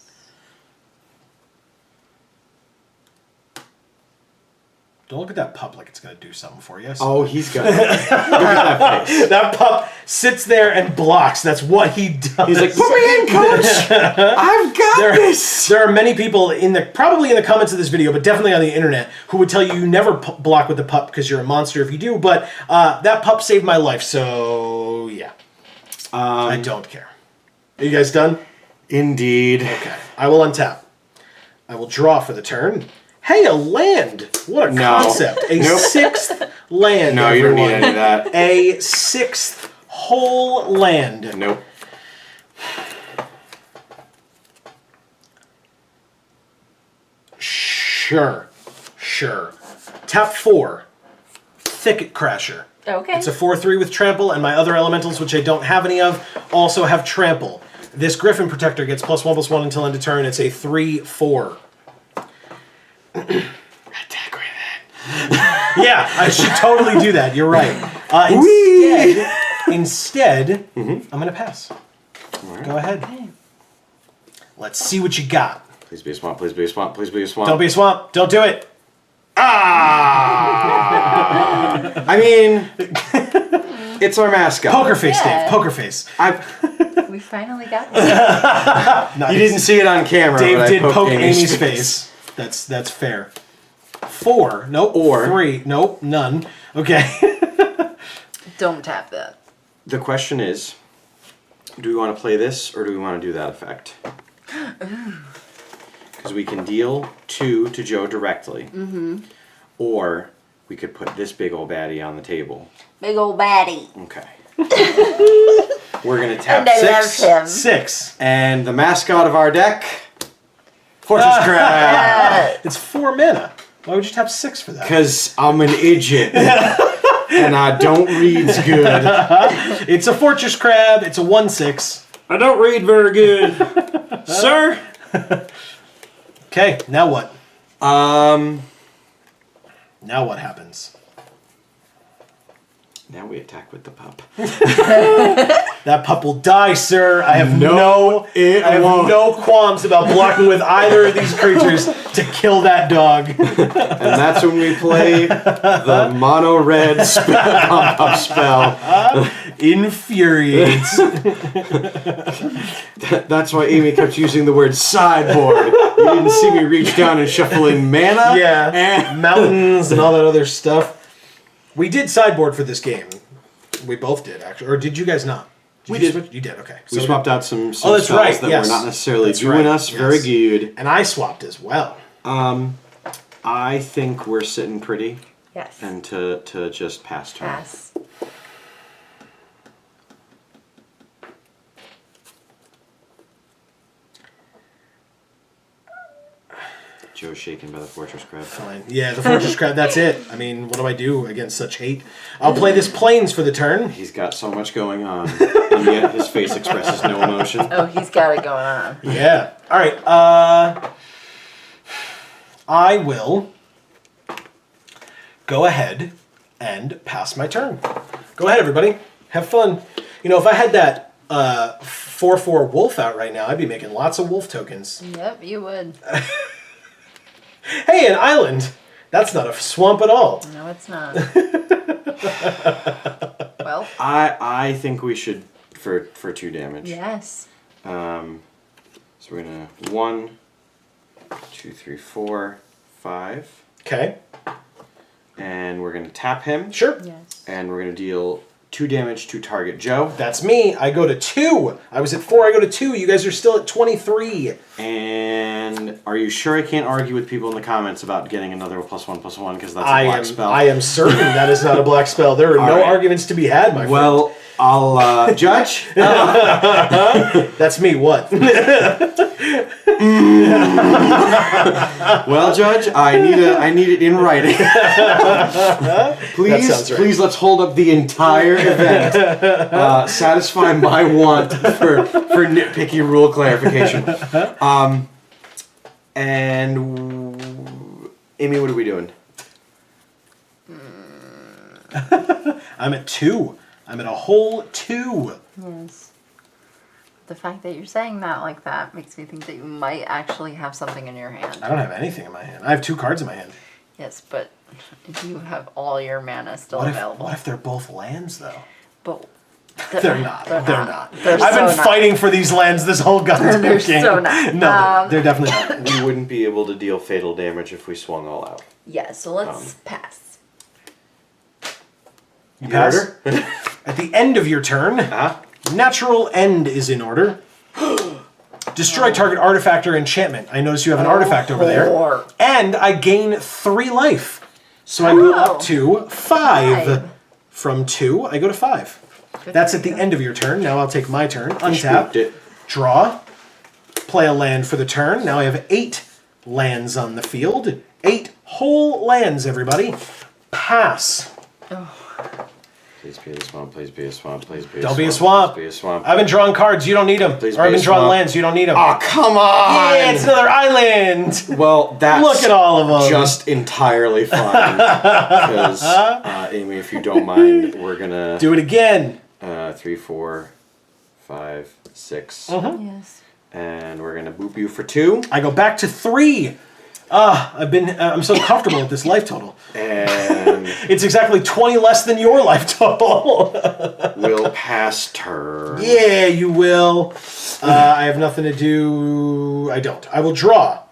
Don't look at that pup like it's going to do something for you.
Oh, he's got. Look at that face.
That pup sits there and blocks. That's what he does.
He's like, put me in, coach. I've got this.
There are many people probably in the comments of this video, but definitely on the internet, who would tell you you never block with the pup because you're a monster if you do. But that pup saved my life, so yeah, I don't care. Are you guys done?
Indeed.
Okay, I will untap. I will draw for the turn. Hey, a land! What a
No.
concept! A
Nope.
6th land.
No, you don't need
everyone.
any of that.
A 6th whole land.
Nope.
Sure. Tap 4. Thicket Crasher.
Okay.
It's a 4/3 with trample, and my other elementals, which I don't have any of, also have trample. This Griffin Protector gets +1/+1 until end of turn. It's a 3/4.
Attack with it.
Yeah, I should totally do that. You're right. Instead, I'm gonna pass. Go ahead.
Okay.
Let's see what you got.
Please be a swamp. Please be a swamp. Please be a swamp.
Don't be a swamp. Don't do it.
I mean, it's our mascot.
Poker face,
Yeah.
Dave. Poker face.
We finally got this.
Nice.
You didn't see it on camera.
Dave
but I
did
poked
poke Amy's face. That's fair. 4. Nope.
Or-
3. Nope. None. Okay.
Don't tap that.
The question is, do we want to play this or do we want to do that effect? Because we can deal 2 to Joe directly. Or we could put this big old baddie on the table.
Big old baddie.
Okay. We're going to tap
And I
6.
love him.
6.
And the mascot of our deck, Fortress Crab.
It's 4 mana. Why would you tap 6 for that?
Because I'm an idiot. And I don't read good.
It's a Fortress Crab. It's a 1/6.
I don't read very good. Sir?
Okay, now what?
Um...
Now what happens?
Now we attack with the pup.
That pup will die, sir. I have
it
I have
won't.
no qualms about blocking with either of these creatures to kill that dog.
And that's when we play the mono red pump-up spell.
Infuriates.
That's why Amy kept using the word sideboard. You didn't see me reach down and shuffle in mana?
Yeah, mountains and all that other stuff. We did sideboard for this game. We both did, actually. Or did you guys not?
We
you
did.
switch? You did, okay.
We
So
swapped out some
that's
spells
right,
that
yes.
were not necessarily
That's
doing
right,
us
yes.
very good.
And I swapped as well.
I think we're sitting pretty
Yes.
and to just pass turn.
Pass.
Joe's shaken by the Fortress Crab.
Fine. Yeah, the Fortress Crab, that's it. I mean, what do I do against such hate? I'll play this Plains for the turn.
He's got so much going on, and yet his face expresses no emotion.
Oh, he's got it going on.
Yeah. All right. I will go ahead and pass my turn. Go ahead, everybody. Have fun. You know, if I had that 4/4 wolf out right now, I'd be making lots of wolf tokens.
Yep, you would.
Hey, an island. That's not a swamp at all.
No, it's not. Well,
I think we should for 2 damage.
yes.
So we're gonna 1, 2, 3, 4, 5,
Okay.
and we're gonna tap him.
Sure.
Yes.
And we're gonna deal 2 damage to target Joe.
That's me. I go to 2. I was at 4. I go to 2. You guys are still at 23.
And are you sure I can't argue with people in the comments about getting another +1/+1 because that's a
I
black
am.
spell?
I am certain that is not a black spell. There are
All
no
right.
arguments to be had, my friend.
Well, I'll judge.
That's me. What?
Well, Judge, I need it in writing. Please,
sounds right.
please, let's hold up the entire event. Satisfy my want for nitpicky rule clarification. And Amy, what are we doing?
I'm at 2. I'm at a whole 2.
Yes. The fact that you're saying that like that makes me think that you might actually have something in your hand.
I don't have anything in my hand. I have 2 cards in my hand.
Yes, but you have all your mana still
What
available.
if they're both lands though?
But
They're not. They're not.
They're
I've been
so not.
fighting for these lands this whole goddamn
They're
game.
so not.
No, they're definitely not.
We wouldn't be able to deal fatal damage if we swung all out.
Yeah, so let's pass.
You pass?
Order?
At the end of your turn, natural end is in order. Destroy target artifact or enchantment. I notice you have an artifact over there.
Whore.
And I gain 3 life. So I go up to 5.
5.
From 2, I go to 5. That's at the end of your turn. Now I'll take my turn. Untap.
Spooked it.
Draw. Play a land for the turn. Now I have 8 lands on the field. 8 whole lands, everybody. Pass.
Please be a swamp, please be a swamp, please be a
Don't
swamp.
be a swamp.
Please be a swamp.
I've been drawing cards. You don't need them.
Please
Or I've
be a
been drawing
swamp.
lands. You don't need them.
Oh, come on!
Yeah, it's another island.
Well, that's
Look at all of them.
just entirely fine. Because, Amy, if you don't mind, we're gonna
Do it again.
3, 4, 5, 6,
Yes.
and we're gonna boop you for 2,
I go back to 3. I'm so comfortable with this life total.
and
It's exactly 20 less than your life total.
we'll pass turn.
Yeah, you will. I have nothing to do. I don't. I will draw.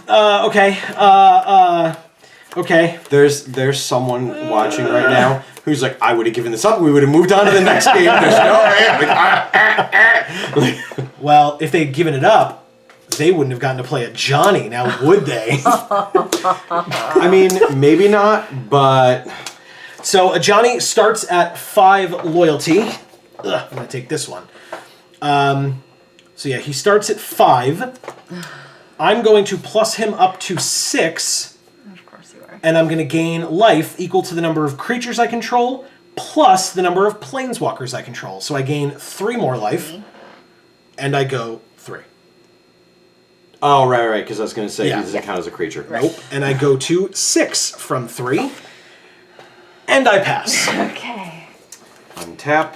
Okay. Okay.
There's someone watching right now who's like, I would have given this up. We would have moved on to the next game. There's no way.
Well, if they'd given it up, they wouldn't have gotten to play a Johnny, now would they?
I mean, maybe not, but
So a Johnny starts at 5 loyalty. Ugh, I'm gonna take this one. So yeah, he starts at 5. I'm going to plus him up to 6,
Of course you are.
and I'm gonna gain life equal to the number of creatures I control plus the number of planeswalkers I control. So I gain 3 more life, and I go 3.
oh right, because I was gonna say
Yeah.
he doesn't count as a creature.
Right.
Nope. And I go to 6 from 3, and I pass.
Okay.
Untap.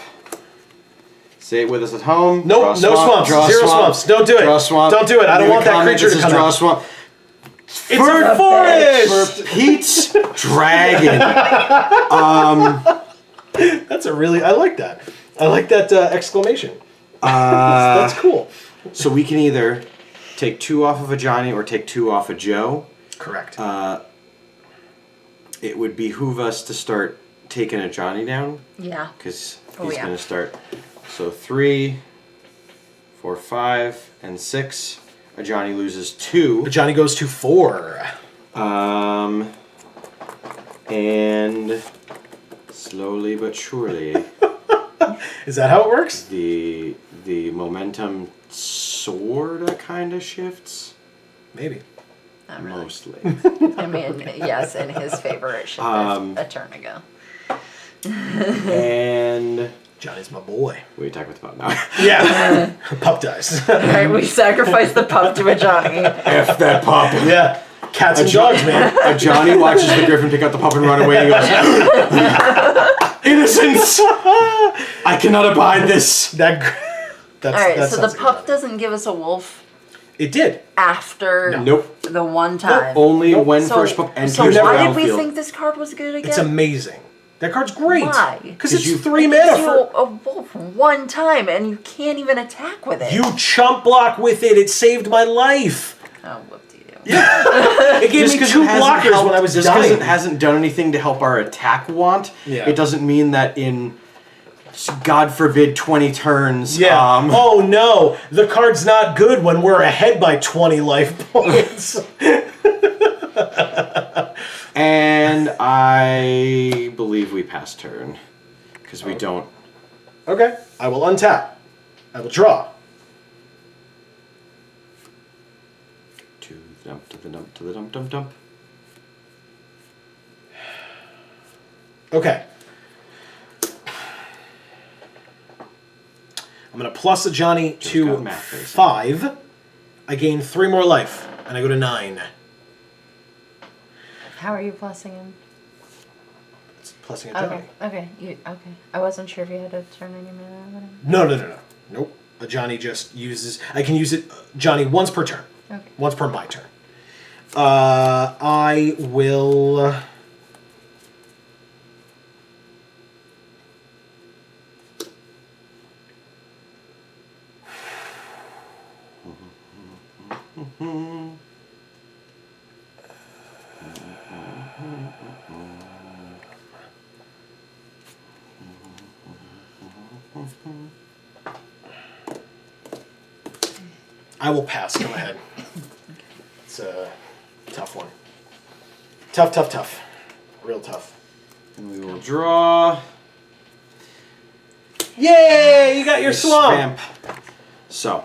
Say it with us at home.
Nope,
Draw
no
swamp,
swamps.
draw
0
swamp,
swamps. Don't do it.
Draw swamp.
Don't do it. I don't
Leave a
want that
comment
creature
that
to
says
come
draw
out.
swamp.
It's a forest!
For Pete's Dragon.
That's a really... I like that. I like that exclamation. That's cool.
So we can either take 2 off of a Johnny or take 2 off of Joe.
Correct.
It would behoove us to start taking a Johnny down
Yeah.
because
Oh,
he's
yeah.
going to start. So 3, 4, 5, and 6. A Johnny loses 2.
Johnny goes to 4.
And slowly but surely,
Is that how it works?
the momentum sorta kind of shifts.
Maybe.
Not really.
Mostly.
I mean, yes, in his favor, it should a turn ago.
And
Johnny's my boy.
we attack with the pup now.
Yeah. Pup dies.
Alright, we sacrifice the pup to a Johnny.
F that pup.
Yeah. Cats and dogs, man.
A Johnny watches the griffin pick up the pup and run away and goes, Innocence! I cannot abide this.
That's,
Alright,
that
so
sounds
the
like a
pup
Johnny.
doesn't give us a wolf
It did.
after
Nope.
the one time.
Only when
So,
first pup enters
so
the
why did
battlefield.
we think this card was good again?
It's amazing. That card's great.
Why?
Because
'Cause
it's
you-
3
It
mana
gives you
for...
a wolf one time and you can't even attack with it.
You chump block with it. It saved my life.
Oh, whoop-de-doo.
It gave me 2 blockers when I was
just because
dying.
it hasn't done anything to help our attack want,
Yeah.
it doesn't mean that in, God forbid, 20 turns.
Yeah. Oh no, the card's not good when we're ahead by 20 life points.
And I believe we pass turn because we don't.
Okay, I will untap. I will draw.
To the dump, to the dump, to the dump, dump, dump.
Okay. I'm gonna plus a Johnny
Just
to
got math facing.
5. I gain 3 more life, and I go to 9.
How are you plussing him?
It's plussing a Johnny.
Okay, okay. I wasn't sure if you had to turn any mana or whatever.
No. Nope. A Johnny just uses... I can use it, Johnny, once per turn.
Okay.
Once per my turn. I will... I will pass. Go ahead. It's a tough one. Tough. Real tough.
And we will draw.
Yay! You got your swamp.
So.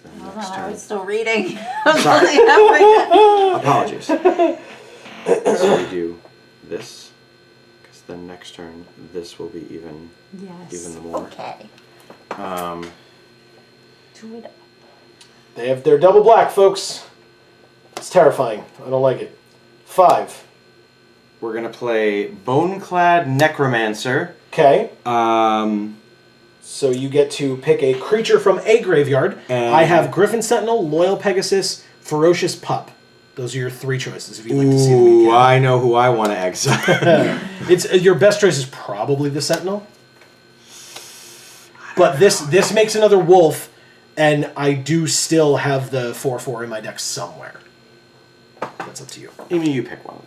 Then
Hold
next
on, I
turn-
was still reading.
Sorry.
Sorry.
Apologies. So we do this, because then next turn this will be even.
Yes.
Even more.
Okay. Do it.
They're double black, folks. It's terrifying. I don't like it. 5.
We're gonna play Boneclad Necromancer.
Okay.
Um,
So you get to pick a creature from a graveyard.
And-
I have Griffin Sentinel, Loyal Pegasus, Ferocious Pup. Those are your 3 choices if you'd like to see them.
ooh,
again.
I know who I want to exile.
It's your best choice is probably the Sentinel. But this makes another wolf, And I do still have the 4/4 in my deck somewhere. That's up to you.
Amy, you pick one.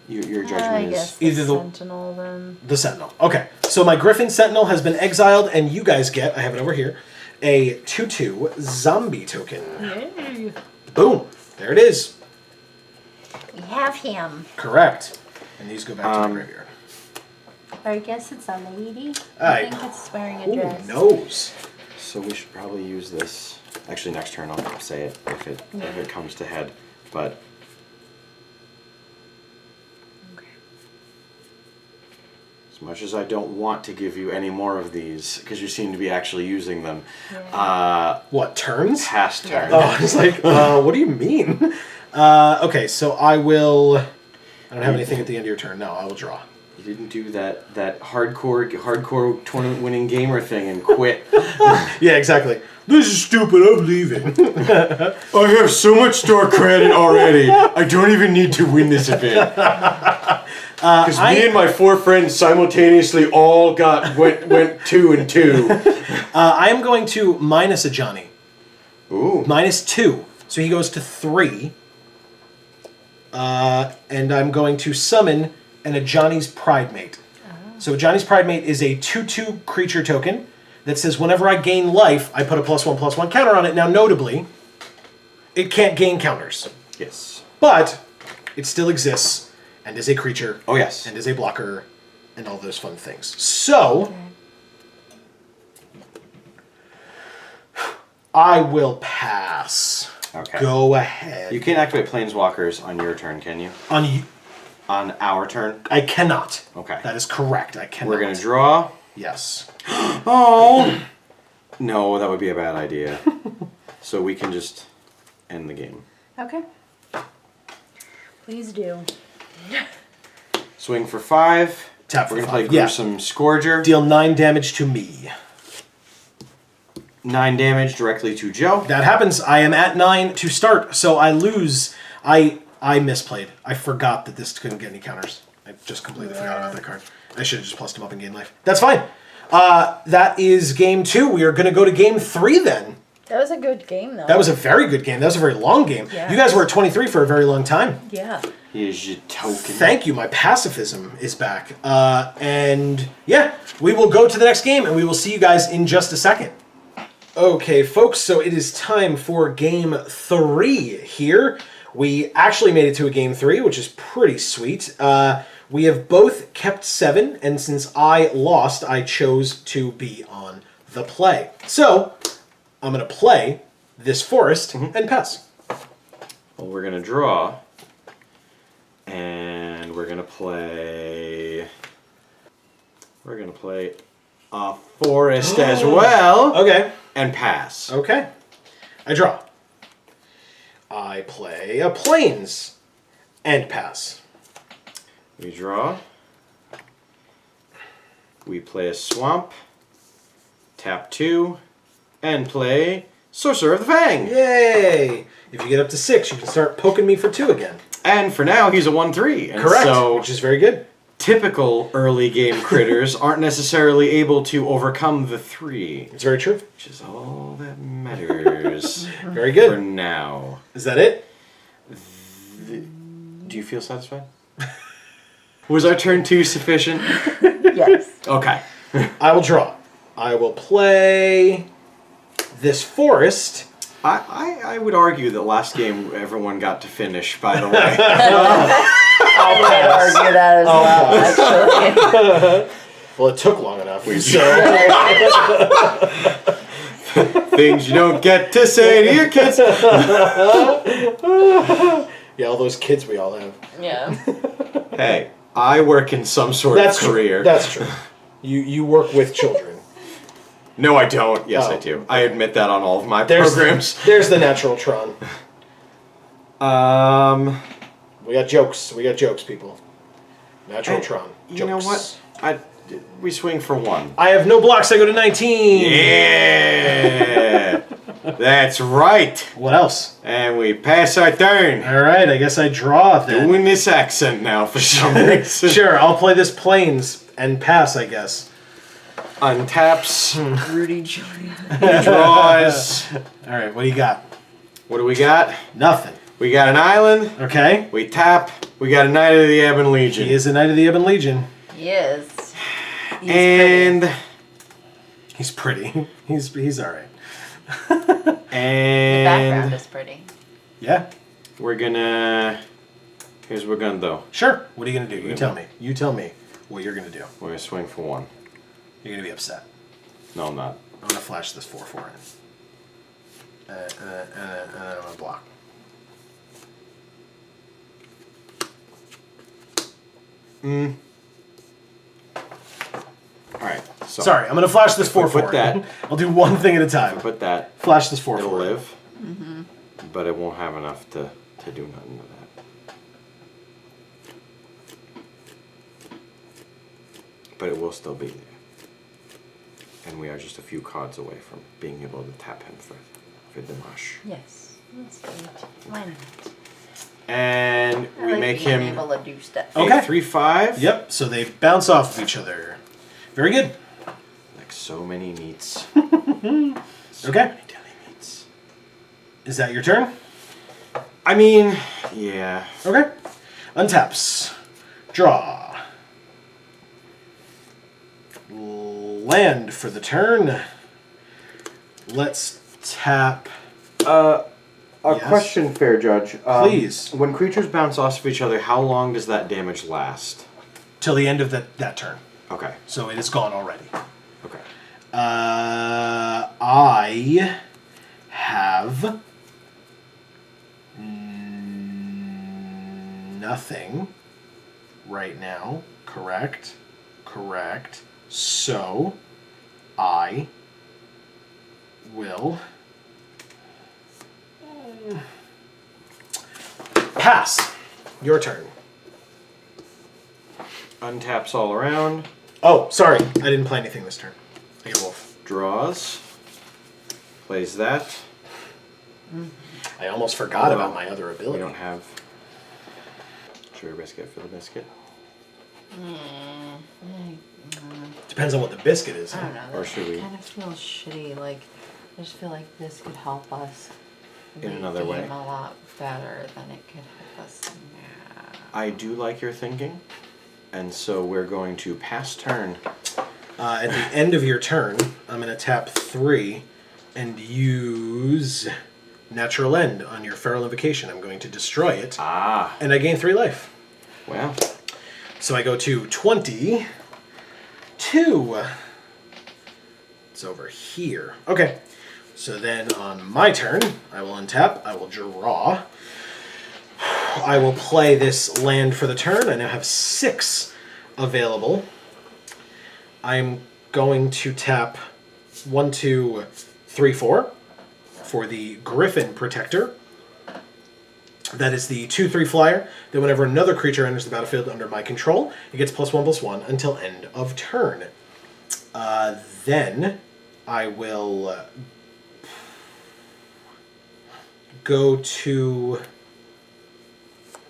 Your
I
judgment
guess
is...
the
either the-
Sentinel then.
The Sentinel. Okay, so my Griffin Sentinel has been exiled, and you guys get, I have it over here, a 2/2 zombie token.
Yay.
Boom. There it is.
We have him.
Correct. And these go back to the graveyard.
I guess it's a lady.
I-
I think it's wearing a
Who
dress.
knows?
So we should probably use this. Actually, next turn I'll say it if it comes to head. But as much as I don't want to give you any more of these, because you seem to be actually using them,
What, turns?
past turn.
Oh, I was like, what do you mean? Okay, so I will... I don't have anything at the end of your turn. No, I will draw.
You didn't do that hardcore tournament winning gamer thing and quit.
Yeah, exactly. This is stupid. I'm leaving.
I have so much store credit already. I don't even need to win this event. Because me and my 4 friends simultaneously all went 2 and 2.
I am going to minus a Johnny.
Ooh.
-2. So he goes to 3. And I'm going to summon a Johnny's Pride Mate. So Johnny's Pride Mate is a 2/2 creature token that says whenever I gain life, I put a +1/+1 counter on it. Now, notably, it can't gain counters,
Yes.
but it still exists and is a creature.
Oh, yes.
And is a blocker and all those fun things. So, I will pass.
Okay.
Go ahead.
You can't activate Planeswalkers on your turn, can you? On our turn?
I cannot.
Okay.
That is correct. I cannot.
We're going to draw.
Yes.
Oh! No, that would be a bad idea. So we can just end the game.
Okay. Please do.
Swing for 5.
Tap for
We're going to play
5. Yeah.
Gruesome Scourger.
Deal 9 damage to me.
9 damage directly to Joe.
That happens. I am at 9 to start, so I lose. I misplayed. I forgot that this couldn't get any counters. I just completely forgot about that card. I should have just plussed him up and gained life. That's fine. That is game 2. We are going to go to game 3 then.
That was a good game, though.
That was a very good game. That was a very long game.
Yeah.
You guys were at 23 for a very long time.
Yeah.
Here's your token.
Thank you. My pacifism is back. And yeah, we will go to the next game and we will see you guys in just a second. Okay, folks, so it is time for game 3 here. We actually made it to a game 3, which is pretty sweet. We have both kept 7, and since I lost, I chose to be on the play. So, I'm going to play this forest and pass.
Well, we're going to draw. And we're going to play... We're going to play a forest as well.
Okay.
And pass.
Okay. I draw. I play a plains and pass.
We draw. We play a swamp. Tap 2. And play Sorcerer of the Fang.
Yay! If you get up to 6, you can start poking me for 2 again.
And for now, he's a 1/3. And
Correct,
so
which is very good.
typical early game critters aren't necessarily able to overcome the 3.
It's very true.
Which is all that matters
Very
for
good.
now.
Is that it?
Do you feel satisfied? Was our turn 2 sufficient?
Yes.
Okay.
I will draw. I will play this forest.
I would argue that last game everyone got to finish, by the way.
I would argue that as well, actually.
Well, it took long enough. So,
Things you don't get to say to your kids.
yeah, all those kids we all have.
Yeah.
Hey, I work in some sort
That's
of career.
true. That's true. You work with children.
No, I don't. Yes,
Oh.
I do. I admit that on all of my
There's
programs.
There's the natural Tron.
Um,
We got jokes. We got jokes, people. Natural Tron. Jokes.
you know what? We swing for 1.
I have no blocks. I go to 19.
Yeah, that's right.
What else?
And we pass our turn.
All right. I guess I draw then.
Doing this accent now for some reason.
Sure. I'll play this plains and pass, I guess.
untaps,
Rudy Giuliani.
draws.
All right, what do you got?
What do we got?
Nothing.
We got an island.
Okay.
We tap. We got a Knight of the Ebon Legion.
He is a Knight of the Ebon Legion.
He is. He's
and
He's pretty. He's all right.
The background
and
is pretty.
Yeah.
we're gonna. Here's what we're gonna do.
Sure. What are you gonna do? You tell me. You tell me what you're gonna do.
We're gonna swing for 1.
You're gonna be upset.
No, I'm not.
I'm gonna flash this 4/4 in. And I'm gonna block.
All right. So
Sorry, I'm gonna flash this 4/4.
put that-
I'll do one thing at a time.
Put that.
Flash this 4/4.
It'll live. But it won't have enough to do nothing to that. But it will still be there. And we are just a few cards away from being able to tap him for Dimash.
Yes. That's good. Why not?
And
I
we
like
make
being
him
able to do stuff.
Okay.
a 3/5.
Yep. So they bounce off of each other. Very good.
Like so many meats.
Okay.
Many deli meats.
Is that your turn?
I mean, yeah.
Okay. Untaps. Draw. Land for the turn. Let's tap.
A
Yes.
question, Fair Judge.
Please.
When creatures bounce off of each other, how long does that damage last?
Till the end of that turn.
Okay.
So it is gone already.
Okay.
I have nothing right now. Correct. Correct. So I will pass. Your turn.
Untaps all around.
Oh, sorry. I didn't play anything this turn. I get a wolf.
Draws. Plays that.
I almost forgot about my other
We
ability.
don't have. Sugar biscuit for the biscuit.
Depends on what the biscuit is.
I don't know.
Or should we-
Kind of feels shitty. Like I just feel like this could help us
In
make
another
the
way.
game a lot better than it could help us now.
I do like your thinking. And so we're going to pass turn.
At the end of your turn, I'm going to tap 3 and use Natural End on your Feral Invocation. I'm going to destroy it,
Ah.
and I gain 3 life.
Well.
So I go to 22. It's over here. Okay. So then on my turn, I will untap. I will draw. I will play this land for the turn. I now have 6 available. I'm going to tap 1, 2, 3, 4 for the Griffin Protector. That is the 2/3 flyer. Then whenever another creature enters the battlefield under my control, it gets +1/+1 until end of turn. Then I will go to...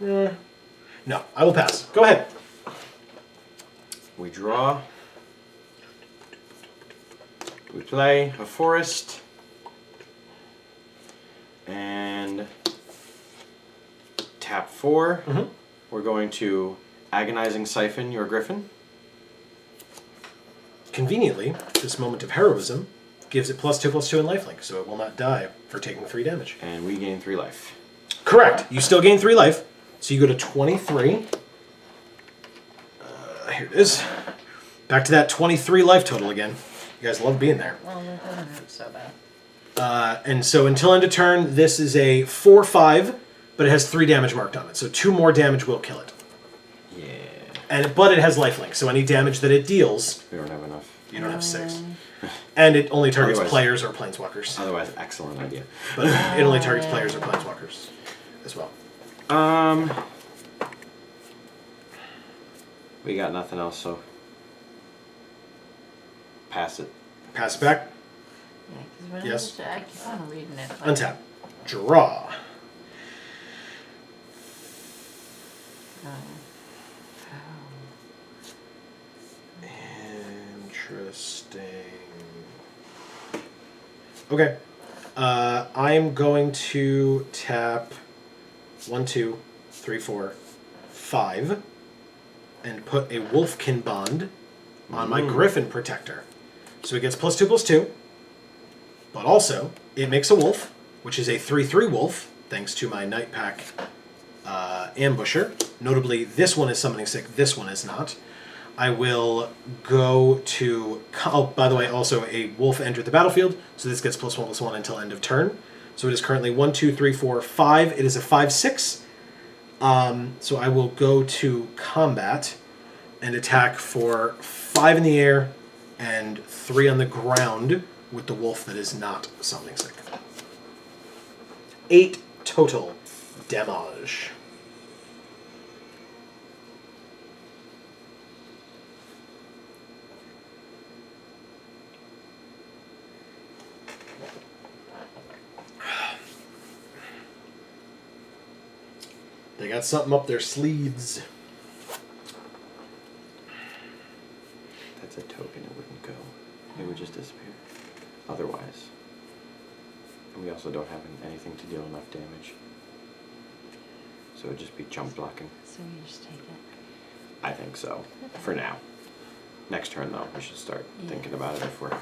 no, I will pass. Go ahead.
We draw. We play a forest. And tap 4. We're going to Agonizing Siphon your Griffin.
Conveniently, this moment of heroism gives it +2/+2 in lifelink, so it will not die for taking 3 damage.
And we gain 3 life.
Correct. You still gain 3 life, so you go to 23. Here it is. Back to that 23 life total again. You guys love being there.
Well, that doesn't hurt so bad.
And so until end of turn, this is a 4/5, but it has 3 damage marked on it. So 2 more damage will kill it.
Yeah.
But it has lifelink, so any damage that it deals,
We don't have enough.
you don't have 6. And it only targets
Otherwise-
players or planeswalkers.
Otherwise, excellent idea.
But it only targets players or planeswalkers as well.
We got nothing else, so pass it.
Pass it back.
Yeah, because
Yes.
I keep on reading it. Like,
Untap. Draw. And Interesting. Okay. I'm going to tap 1, 2, 3, 4, 5, and put a Wolfkin Bond on my Griffin Protector. So it gets +2/+2, but also it makes a wolf, which is a 3/3 wolf, thanks to my Night Pack Ambusher. Notably, this one is summoning sick, this one is not. I will go to... Oh, by the way, also a wolf entered the battlefield, so this gets +1/+1 until end of turn. So it is currently 1, 2, 3, 4, 5. It is a 5/6. So I will go to combat and attack for 5 in the air and 3 on the ground with the wolf that is not summoning sick. 8 total damage. They got something up their sleeves.
That's a token, it wouldn't go. It would just disappear. Otherwise. And we also don't have anything to deal enough damage. So it would just be jump blocking.
So you just take it.
I think so. For now. Next turn though, we should start thinking about it if we're...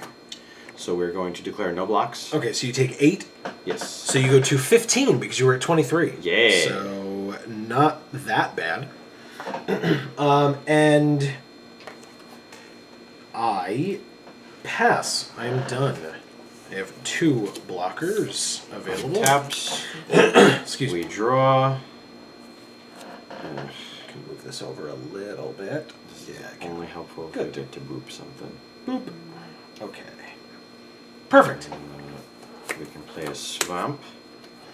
So we're going to declare no blocks.
Okay, so you take 8.
Yes.
So you go to 15 because you were at 23.
Yeah.
So not that bad. And I pass. I am done. I have 2 blockers available.
Taps.
Excuse me.
We draw.
I can move this over a little bit. Yeah, I can.
Only helpful if
Good.
we get to boop something.
Boop. Okay. Perfect.
We can play a swamp.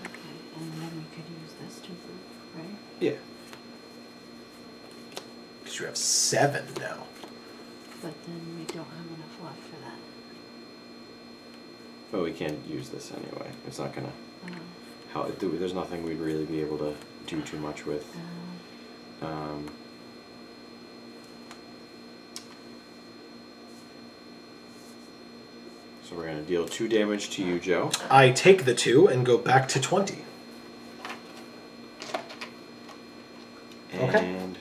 Okay, and then we could use this to move, right?
Yeah. Because you have 7 now.
But then we don't have enough left for that.
But we can't use this anyway. It's not gonna...
Oh.
There's nothing we'd really be able to do too much with. So we're gonna deal 2 damage to you, Joe.
I take the 2 and go back to 20. Okay.
And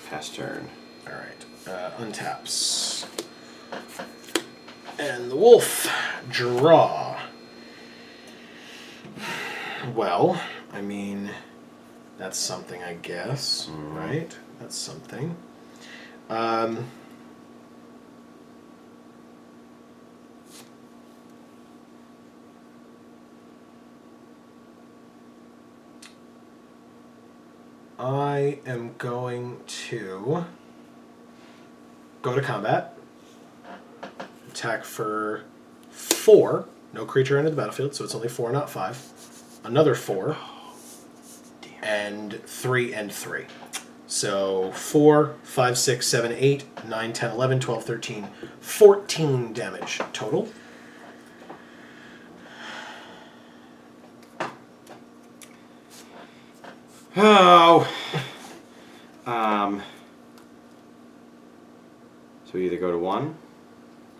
pass turn.
Alright. Untaps. And the wolf. Draw. Well, I mean, that's something, I guess. Right? That's something. I am going to go to combat. Attack for 4. No creature entered the battlefield, so it's only 4, not 5. Another 4. And 3 and 3. So 4, 5, 6, 7, 8, 9, 10, 11, 12, 13, 14 damage total.
Oh. So we either go to 1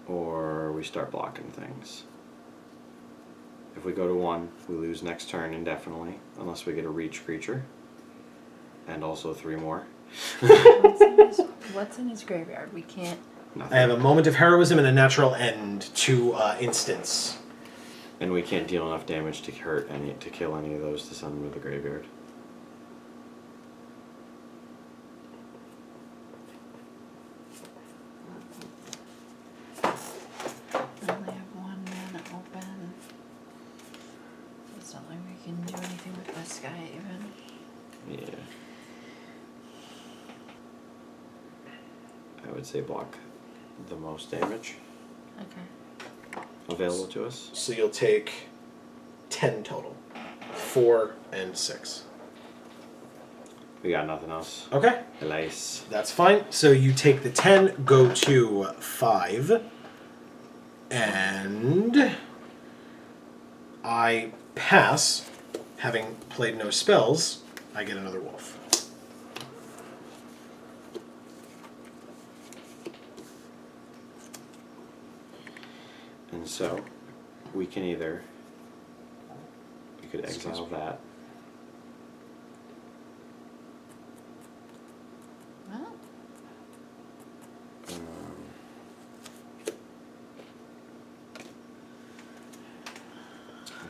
or we start blocking things. If we go to 1, we lose next turn indefinitely, unless we get a reach creature. And also 3 more.
What's in his graveyard? We can't.
Nothing.
I have a moment of heroism and a natural end to instance.
And we can't deal enough damage to kill any of those to send them to the graveyard.
We only have 1 mana open. It's not like we can do anything with this guy even.
Yeah. I would say block the most damage
Okay.
available to us.
So you'll take 10 total. 4 and 6.
We got nothing else.
Okay.
Nice.
That's fine. So you take the 10, go to 5, and I pass. Having played no spells, I get another wolf.
And so we can either, we could exile that.
Well,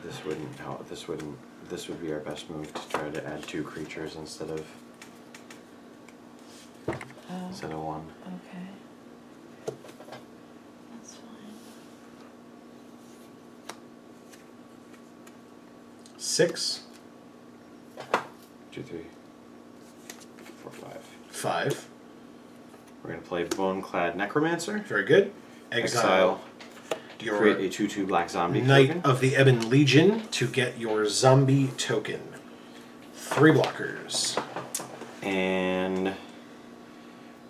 This wouldn't help. This wouldn't. This would be our best move to try to add 2 creatures instead of
oh,
one.
okay. That's fine.
6,
2, 3, 4, 5.
5.
We're gonna play Boneclad Necromancer.
Very good.
Exile.
Your
Create a 2/2 black zombie
Knight
token.
of the Ebon Legion to get your zombie token. 3 blockers.
And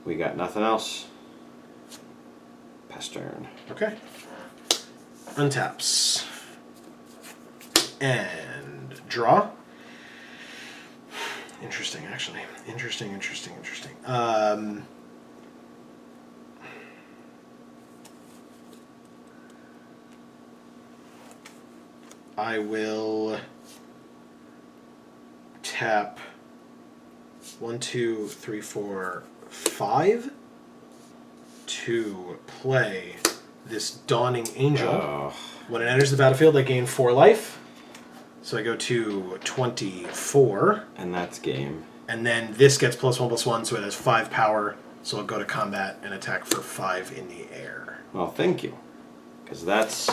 we got nothing else. Pass turn.
Okay. Untaps. And draw. Interesting, actually. Interesting. I will tap 1, 2, 3, 4, 5 to play this Dawning Angel.
Oh,
When it enters the battlefield, I gain 4 life. So I go to 24.
and that's game.
And then this gets +1/+1, so it has 5 power. So I'll go to combat and attack for 5 in the air.
Well, thank you, because that's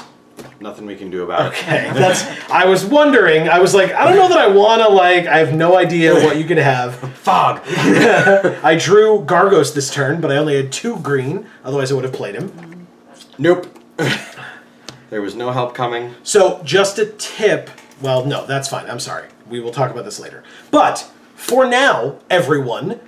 nothing we can do about
Okay,
it.
that's. I was wondering. I was like, I don't know that I want to. I have no idea what you could have.
Fog.
I drew Gargos this turn, but I only had 2 green. Otherwise, I would have played him.
Nope. There was no help coming.
So, just a tip. Well, no, that's fine. I'm sorry. We will talk about this later. But for now, everyone,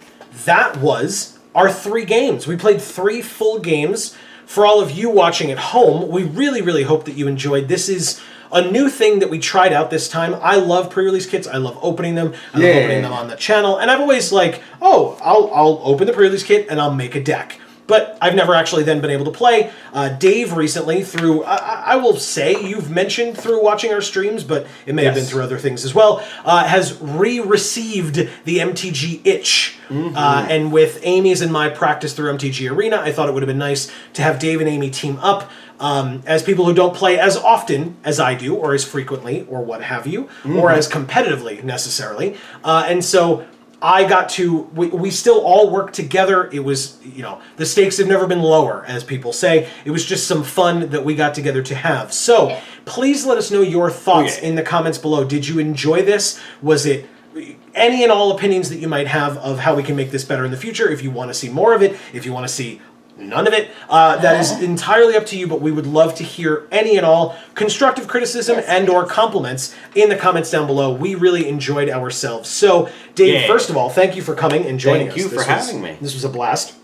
that was our 3 games. We played 3 full games. For all of you watching at home, we really, really hope that you enjoyed. This is a new thing that we tried out this time. I love pre-release kits. I love opening them. I love opening them on the channel. And I've always I'll open the pre-release kit and I'll make a deck. But I've never actually then been able to play. Dave recently through, I will say, you've mentioned through watching our streams, but it may have been through other things as well, has re-received the MTG itch. And with Amy's and my practice through MTG Arena, I thought it would have been nice to have Dave and Amy team up as people who don't play as often as I do, or as frequently, or what have you, or as competitively necessarily. And so I got to, we still all work together. It was, the stakes have never been lower, as people say. It was just some fun that we got together to have. So please let us know your thoughts in the comments below. Did you enjoy this? Was it any and all opinions that you might have of how we can make this better in the future? If you want to see more of it, if you want to see none of it, that is entirely up to you, but we would love to hear any and all constructive criticism and or compliments in the comments down below. We really enjoyed ourselves. So, Dave, first of all, thank you for coming and joining us.
Thank you for having me.
This was a blast.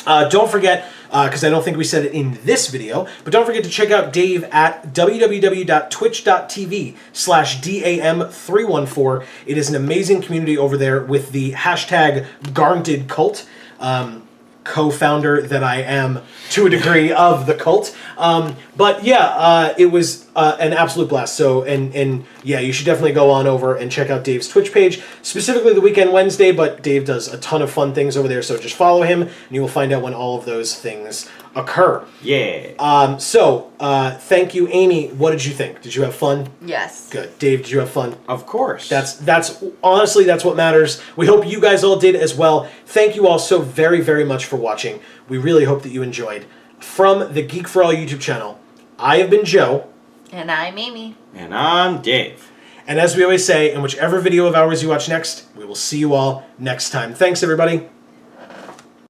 Don't forget, because I don't think we said it in this video, but don't forget to check out Dave at www.twitch.tv/DAM314. It is an amazing community over there with the hashtag Garnted Cult. Co-founder that I am to a degree of the cult. But yeah, it was an absolute blast. So, and yeah, you should definitely go on over and check out Dave's Twitch page, specifically the Weekend Wednesday, but Dave does a ton of fun things over there, so just follow him and you will find out when all of those things occur.
Yeah.
So, thank you, Amy. What did you think? Did you have fun?
Yes.
Good. Dave, did you have fun?
Of course.
That's honestly, that's what matters. We hope you guys all did as well. Thank you all so very, very much for watching. We really hope that you enjoyed. From the Geek for All YouTube channel, I have been Joe.
And I'm Amy.
And I'm Dave.
And as we always say, in whichever video of ours you watch next, we will see you all next time. Thanks, everybody.